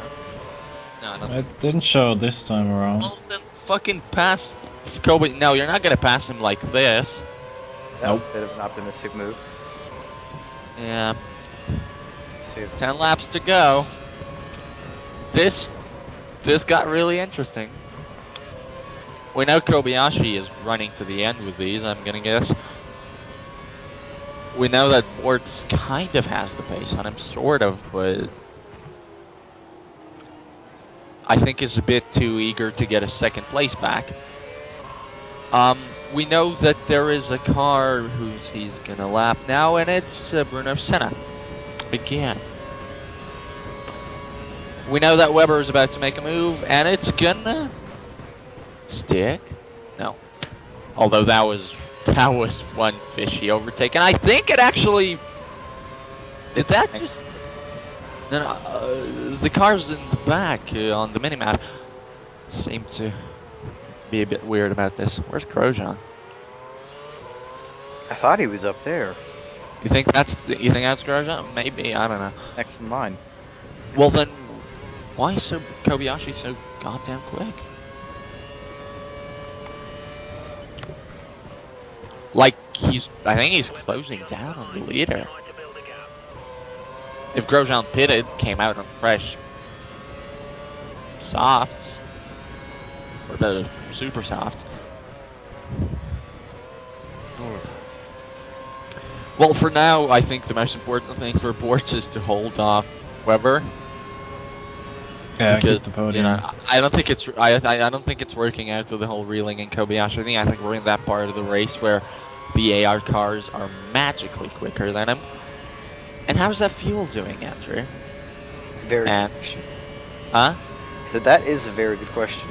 No, I don't. It didn't show this time around. Well, then fucking pass Kobe. No, you're not gonna pass him like this. That was a bit of an optimistic move. Yeah, See, 10 laps to go. This got really interesting. We know Kobayashi is running to the end with these, I'm gonna guess. We know that Bortz kind of has the pace on him, sort of, but I think is a bit too eager to get a second place back. We know that there is a car who's he's gonna lap now, and it's Bruno Senna again. We know that Weber is about to make a move, and it's gonna stick. No, although that was one fishy overtake, and I think it actually did that just. No, the cars in the back on the minimap seem to be a bit weird about this. Where's Grosjean? I thought he was up there, You think that's Grosjean? Maybe, I don't know. next in line. Well then, why is Kobayashi so goddamn quick? Like I think he's closing down on the leader. If Grosjean pitted, came out on fresh softs, or the super softs. Well, for now, I think the most important thing for Bortz is to hold off Weber. Yeah, Because, keep the podium. you know, I don't think it's I don't think it's working out with the whole reeling in Kobayashi. I think we're in that part of the race where the AR cars are magically quicker than him. And how's that fuel doing, Andrew? It's a very And- good question. Huh? So that is a very good question.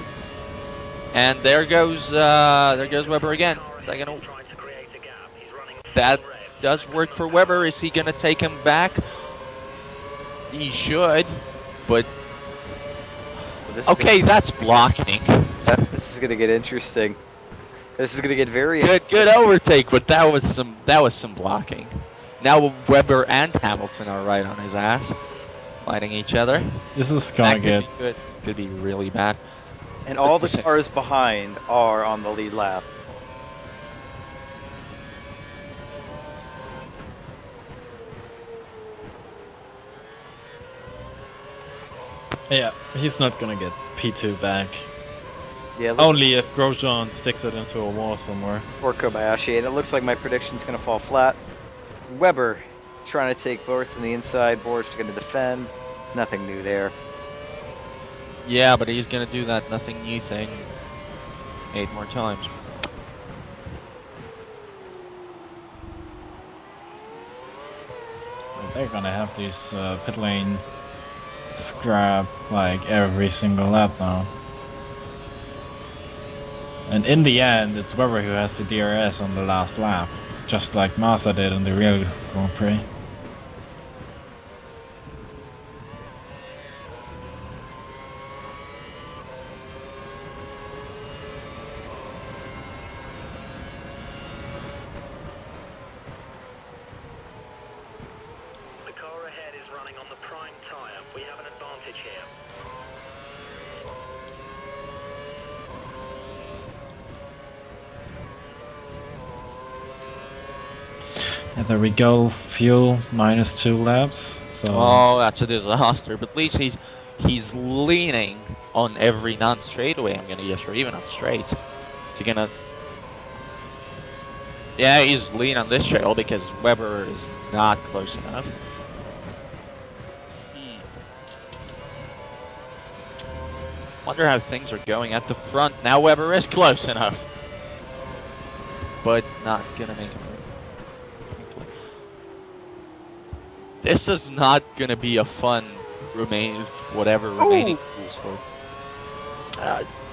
And there goes Weber again. Trying Second. to create a gap. He's running That full red. does work for Weber. Is he gonna take him back? He should, but Well, this okay, that's blocking. This is gonna get interesting. This is gonna get very. Good overtake, but that was some blocking. Now Weber and Hamilton are right on his ass, fighting each other. This is That gonna could get. be good. Could be really bad. And all the cars behind are on the lead lap. Yeah, he's not gonna get P2 back. Yeah, Only if Grosjean sticks it into a wall somewhere. for Kobayashi, and it looks like my prediction's gonna fall flat. Weber trying to take Bortz on the inside. Bortz gonna defend. Nothing new there. Yeah, but he's gonna do that nothing new thing 8 more times. They're gonna have these pit lane scrap like every single lap now. And in the end, it's Weber who has the DRS on the last lap, just like Massa did in the real Grand Prix. The car ahead is running on the prime tyre. We have an advantage here. And there we go, fuel -2 laps. So Oh, that's a disaster. But at least he's leaning on every non-straightaway I'm gonna use, or even on straight. Is he gonna? Yeah, he's lean on this trail because Weber is not close enough. Wonder how things are going at the front. Now Weber is close enough, but not gonna make a move. This is not gonna be a fun remaining rules for.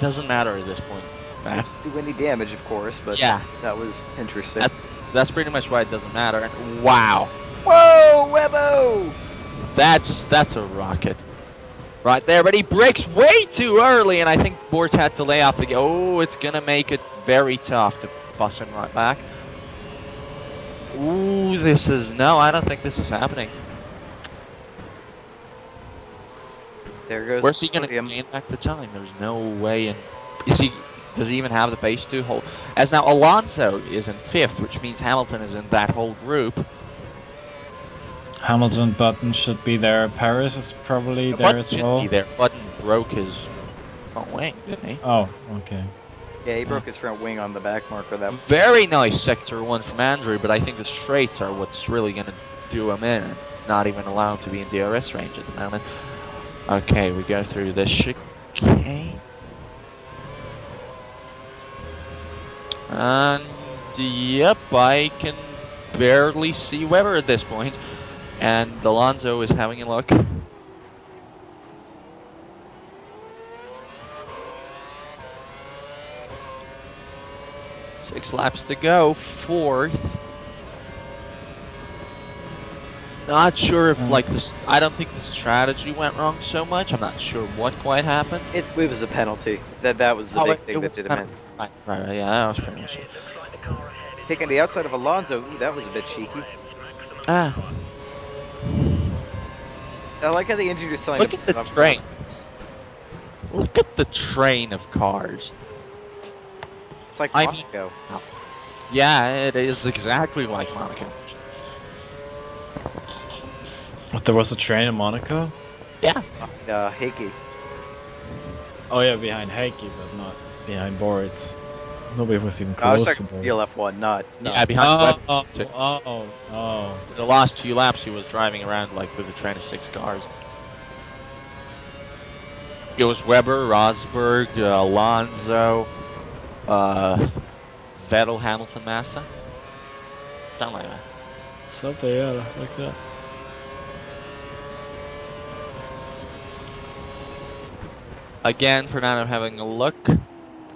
Doesn't matter at this point. Matt. Do any damage, of course, but Yeah. that was interesting. That's pretty much why it doesn't matter. And wow, Whoa, Webbo! that's a rocket, right there. But he brakes way too early, and I think Bortz had to lay off the. Oh, it's gonna make it very tough to bust him right back. Ooh, no. I don't think this is happening. There goes. Where's he gonna podium. gain back the time? There's no way. And does he even have the pace to hold? As now Alonso is in 5th, which means Hamilton is in that whole group. Hamilton, Button should be there. Paris is probably there Button as should well. be there. Button broke his front wing, didn't he? Oh, okay. Yeah, he broke his front wing on the back marker. That Very nice sector 1 from Andrew, but I think the straights are what's really going to do him in, and not even allow him to be in DRS range at the moment. Okay, we go through this chicane. And yep, I can barely see Weber at this point, and Alonso is having a look. Six laps to go, 4th. Not sure if like this. I don't think the strategy went wrong so much. I'm not sure what quite happened. it was a penalty. That was the big thing that did him in. Right, yeah, that was pretty much it. It looks like the car ahead is Taking the outside of Alonso, ooh, that was a bit cheeky. Ah, I like how they introduced something. look at the train. Look at the train of cars. It's like I mean- Monaco. Yeah, it is exactly like Monaco. But there was a train in Monaco? Yeah. Heike. Oh yeah, behind Heikki, but not behind Boritz. Nobody was even I was close to checking Bort. DLF1, not. Yeah, behind Oh, Webber. oh. The last 2 laps he was driving around like with a train of 6 cars. It was Weber, Rosberg, Alonso, Vettel, Hamilton, Massa. Something like that. Something, yeah, like that. Again, Fernando having a look, and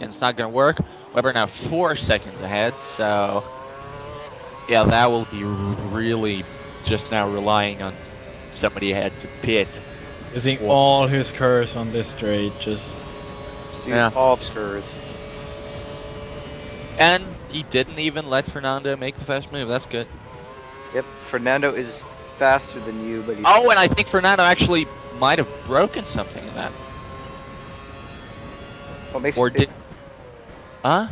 it's not going to work. Weber now 4 seconds ahead, so yeah, that will be really just now relying on somebody ahead to pit. Using all his curves on this straight, just See Yeah. all the curves. And he didn't even let Fernando make the first move. That's good. Yep, Fernando is faster than you, but he's. Oh, and I think Fernando actually might have broken something in that. What makes Or you? did? Huh?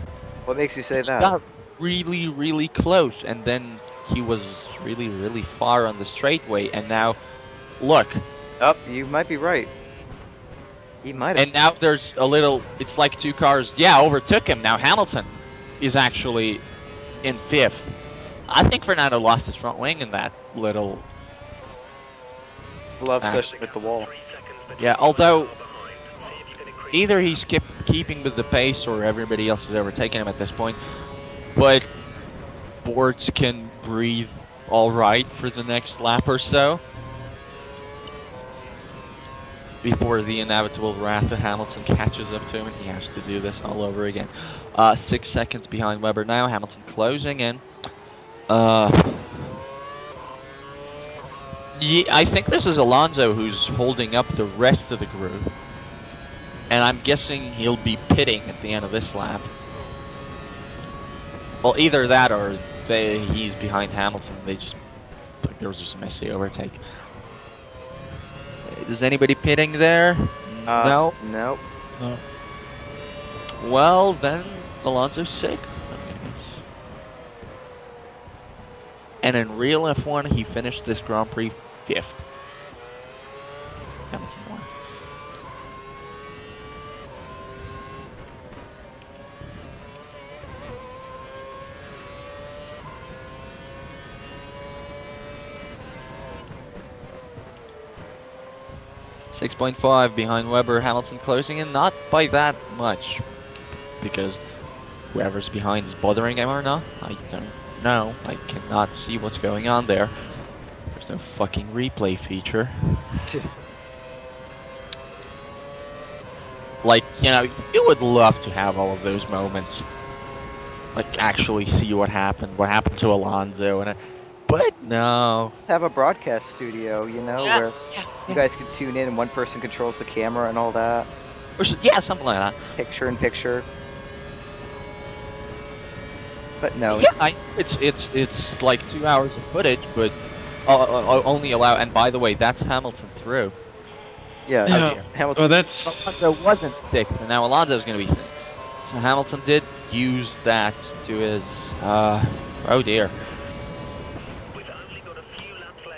What makes you say He that? got really, really close, and then he was really, really far on the straightaway, and now, look, Oh, you might be right. He might have. and now there's a little, it's like 2 cars, yeah, overtook him. Now Hamilton is actually in 5th. I think Fernando lost his front wing in that little, Love Ah. pushing at the wall. yeah, although either he's keeping with the pace or everybody else is overtaking him at this point, but Bortz can breathe all right for the next lap or so before the inevitable wrath of Hamilton catches up to him and he has to do this all over again. 6 seconds behind Weber now, Hamilton closing in. Yeah, I think this is Alonso who's holding up the rest of the group, and I'm guessing he'll be pitting at the end of this lap. Well, either that or he's behind Hamilton. There was just a messy overtake. Is anybody pitting there? No. Nope. no. Well, then Alonso's 6th. And in real F1, he finished this Grand Prix 5th. Hamilton won. .5 behind Weber, Hamilton closing in, not by that much, because whoever's behind is bothering him or not, I don't know. I cannot see what's going on there. There's no fucking replay feature. Like, you know, you would love to have all of those moments. Like, actually see what happened to Alonso, but no. Have a broadcast studio, you know, where you guys can tune in and one person controls the camera and all that. Yeah, something like that. Picture in picture. But no. Yeah, it's like 2 hours of footage, but only allow. And by the way, that's Hamilton through. Yeah. Yeah. Hamilton. Well, that's Alonso wasn't 6th, and now Alonso's going to be 6th. So Hamilton did use that to his. Oh dear.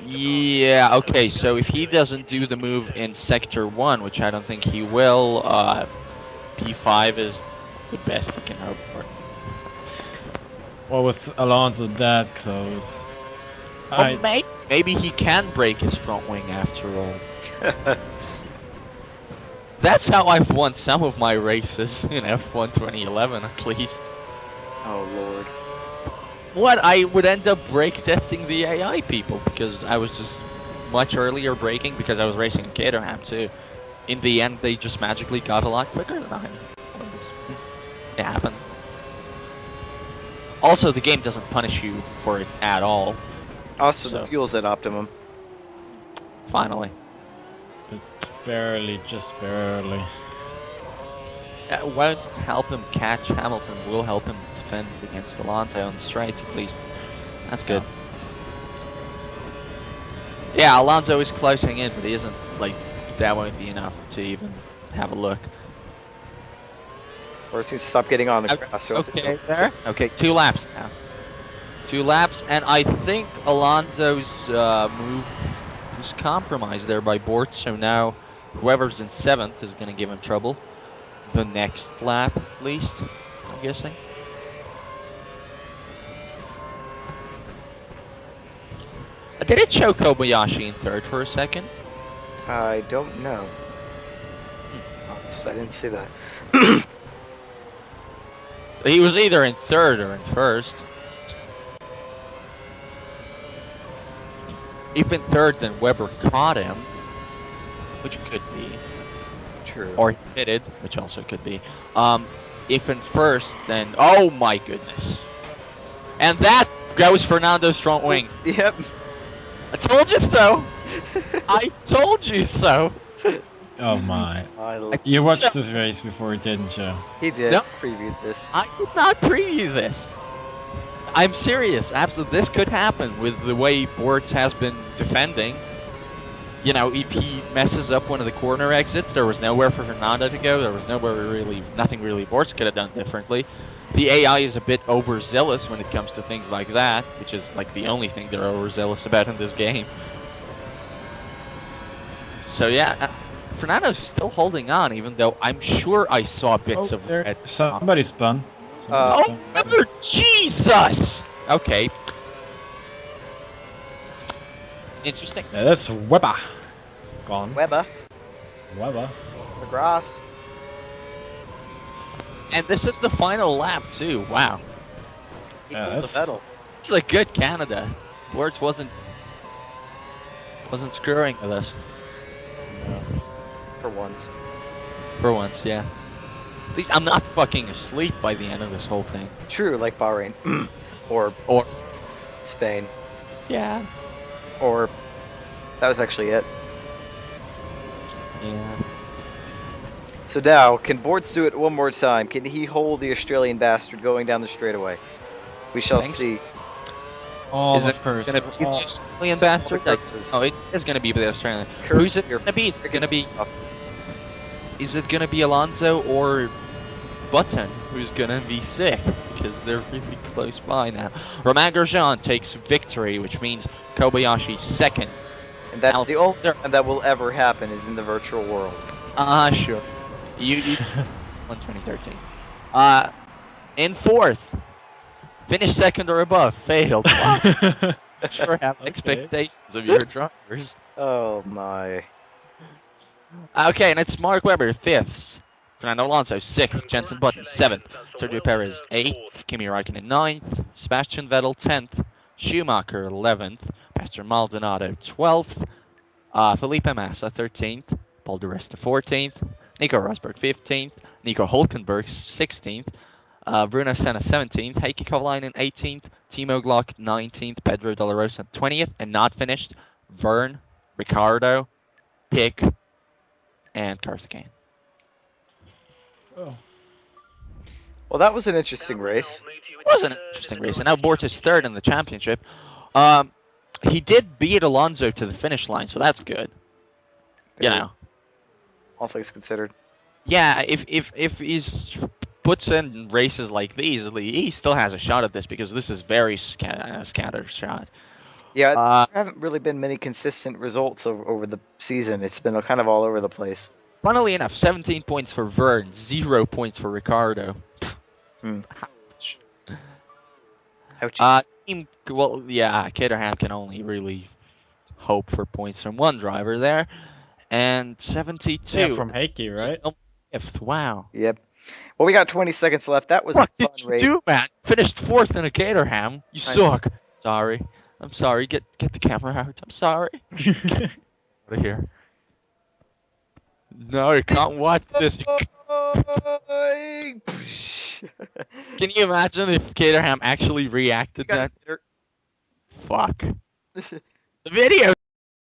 Yeah. Okay. So if he doesn't do the move in Sector 1, which I don't think he will, P5 is the best he can hope for. well with Alonso that close. Well, maybe he can break his front wing after all. That's how I've won some of my races in F1 2011, at least. Oh lord. What, I would end up brake testing the AI people because I was just much earlier braking because I was racing in Caterham too. In the end, they just magically got a lot quicker than I. It happened. Also, the game doesn't punish you for it at all. Also, So. the fuel's at optimum. Finally. Barely, just barely. It won't help him catch Hamilton, will help him defend against Alonso on the straights at least. That's good. Yeah, Alonso is closing in, but he isn't, like, that won't be enough to even have a look. Or it needs to stop getting on the grass. Okay, there. Okay, 2 laps now. 2 laps, and I think Alonso's move was compromised there by Bort, so now whoever's in 7th is going to give him trouble. The next lap, at least, I'm guessing. Did it show Kobayashi in third for a second? I don't know. I didn't see that. He was either in third or in first. If in third, then Weber caught him, which could be. True. Or he pitted, which also could be. If in first, then oh my goodness. And that goes Fernando's front wing. Yep. I told you so. I told you so. Oh my. I You watched this race before, didn't you? He did. No. Previewed this. I did not preview this. I'm serious. Absolutely, this could happen with the way Bortz has been defending. You know, if he messes up one of the corner exits, there was nowhere for Fernando to go. There was nothing really Bortz could have done differently. The AI is a bit overzealous when it comes to things like that, which is like the only thing they're overzealous about in this game. So yeah, Fernando's still holding on, even though I'm sure I saw bits of there. red. Somebody spun. Oh, Jesus! Okay. Interesting. Yeah, that's Weber. Gone. Weber. Weber. McGrath. And this is the final lap too. Wow. He Yeah, pulled the that's- pedal. It's a good Canada. Words wasn't screwing with us For once. for once. Yeah. At least I'm not fucking asleep by the end of this whole thing. True, like Bahrain. or Or Spain. yeah. Or that was actually it. Yeah. So now, can Bortz do it one more time? Can he hold the Australian bastard going down the straightaway? We shall Thanks. see. All Is of it course. gonna be the all- Australian bastard? Like, purposes. oh, it is gonna be the Australian. Kurt, Who's it you're gonna be? It's freaking gonna be. up. Is it gonna be Alonso or Button who's gonna be sick? Because they're really close by now. Romain Grosjean takes victory, which means Kobayashi second. And that's Al- the only time that will ever happen is in the virtual world. Sure. You 2013. In fourth. Finished second or above. Failed. Wow. Sure have Okay. expectations of your drivers. Oh my. Okay, and it's Mark Webber, 5th. Fernando Alonso, 6th. Jensen Button, 7th. Sergio Perez, 8th. Kimi Raikkonen, 9th. Sebastian Vettel, 10th. Schumacher, 11th. Pastor Maldonado, 12th. Felipe Massa, 13th. Paul Di Resta, 14th. Nico Rosberg, 15th. Nico Hulkenberg, 16th. Bruno Senna, 17th. Heikki Kovalainen, 18th. Timo Glock, 19th. Pedro De La Rosa, 20th. And not finished, Vern, Ricardo, Pick, and Karthikeyan. Oh. Well, that was an interesting race. It was an interesting race, and now Bortz is third in the championship. He did beat Alonso to the finish line, so that's good. You know. All things considered. Yeah, if he's puts in races like these, he still has a shot at this because this is very scattered shot. Yeah, Uh, there haven't really been many consistent results over the season. It's been kind of all over the place. Funnily enough, 17 points for Vern, 0 points for Ricardo. Hmm. Ouch. Ouchie. Well, yeah, Caterham can only really hope for points from one driver there. And 72. Yeah, from Heikki, right? Fifth, wow. Yep. Well, we got 20 seconds left. That was What a did fun you race. do, man? Finished 4th in a Caterham. You I know. suck. Sorry. I'm sorry. Get the camera out. I'm sorry. Out of here. No, you can't watch this. Can you imagine if Caterham actually reacted You guys that? Fuck. The video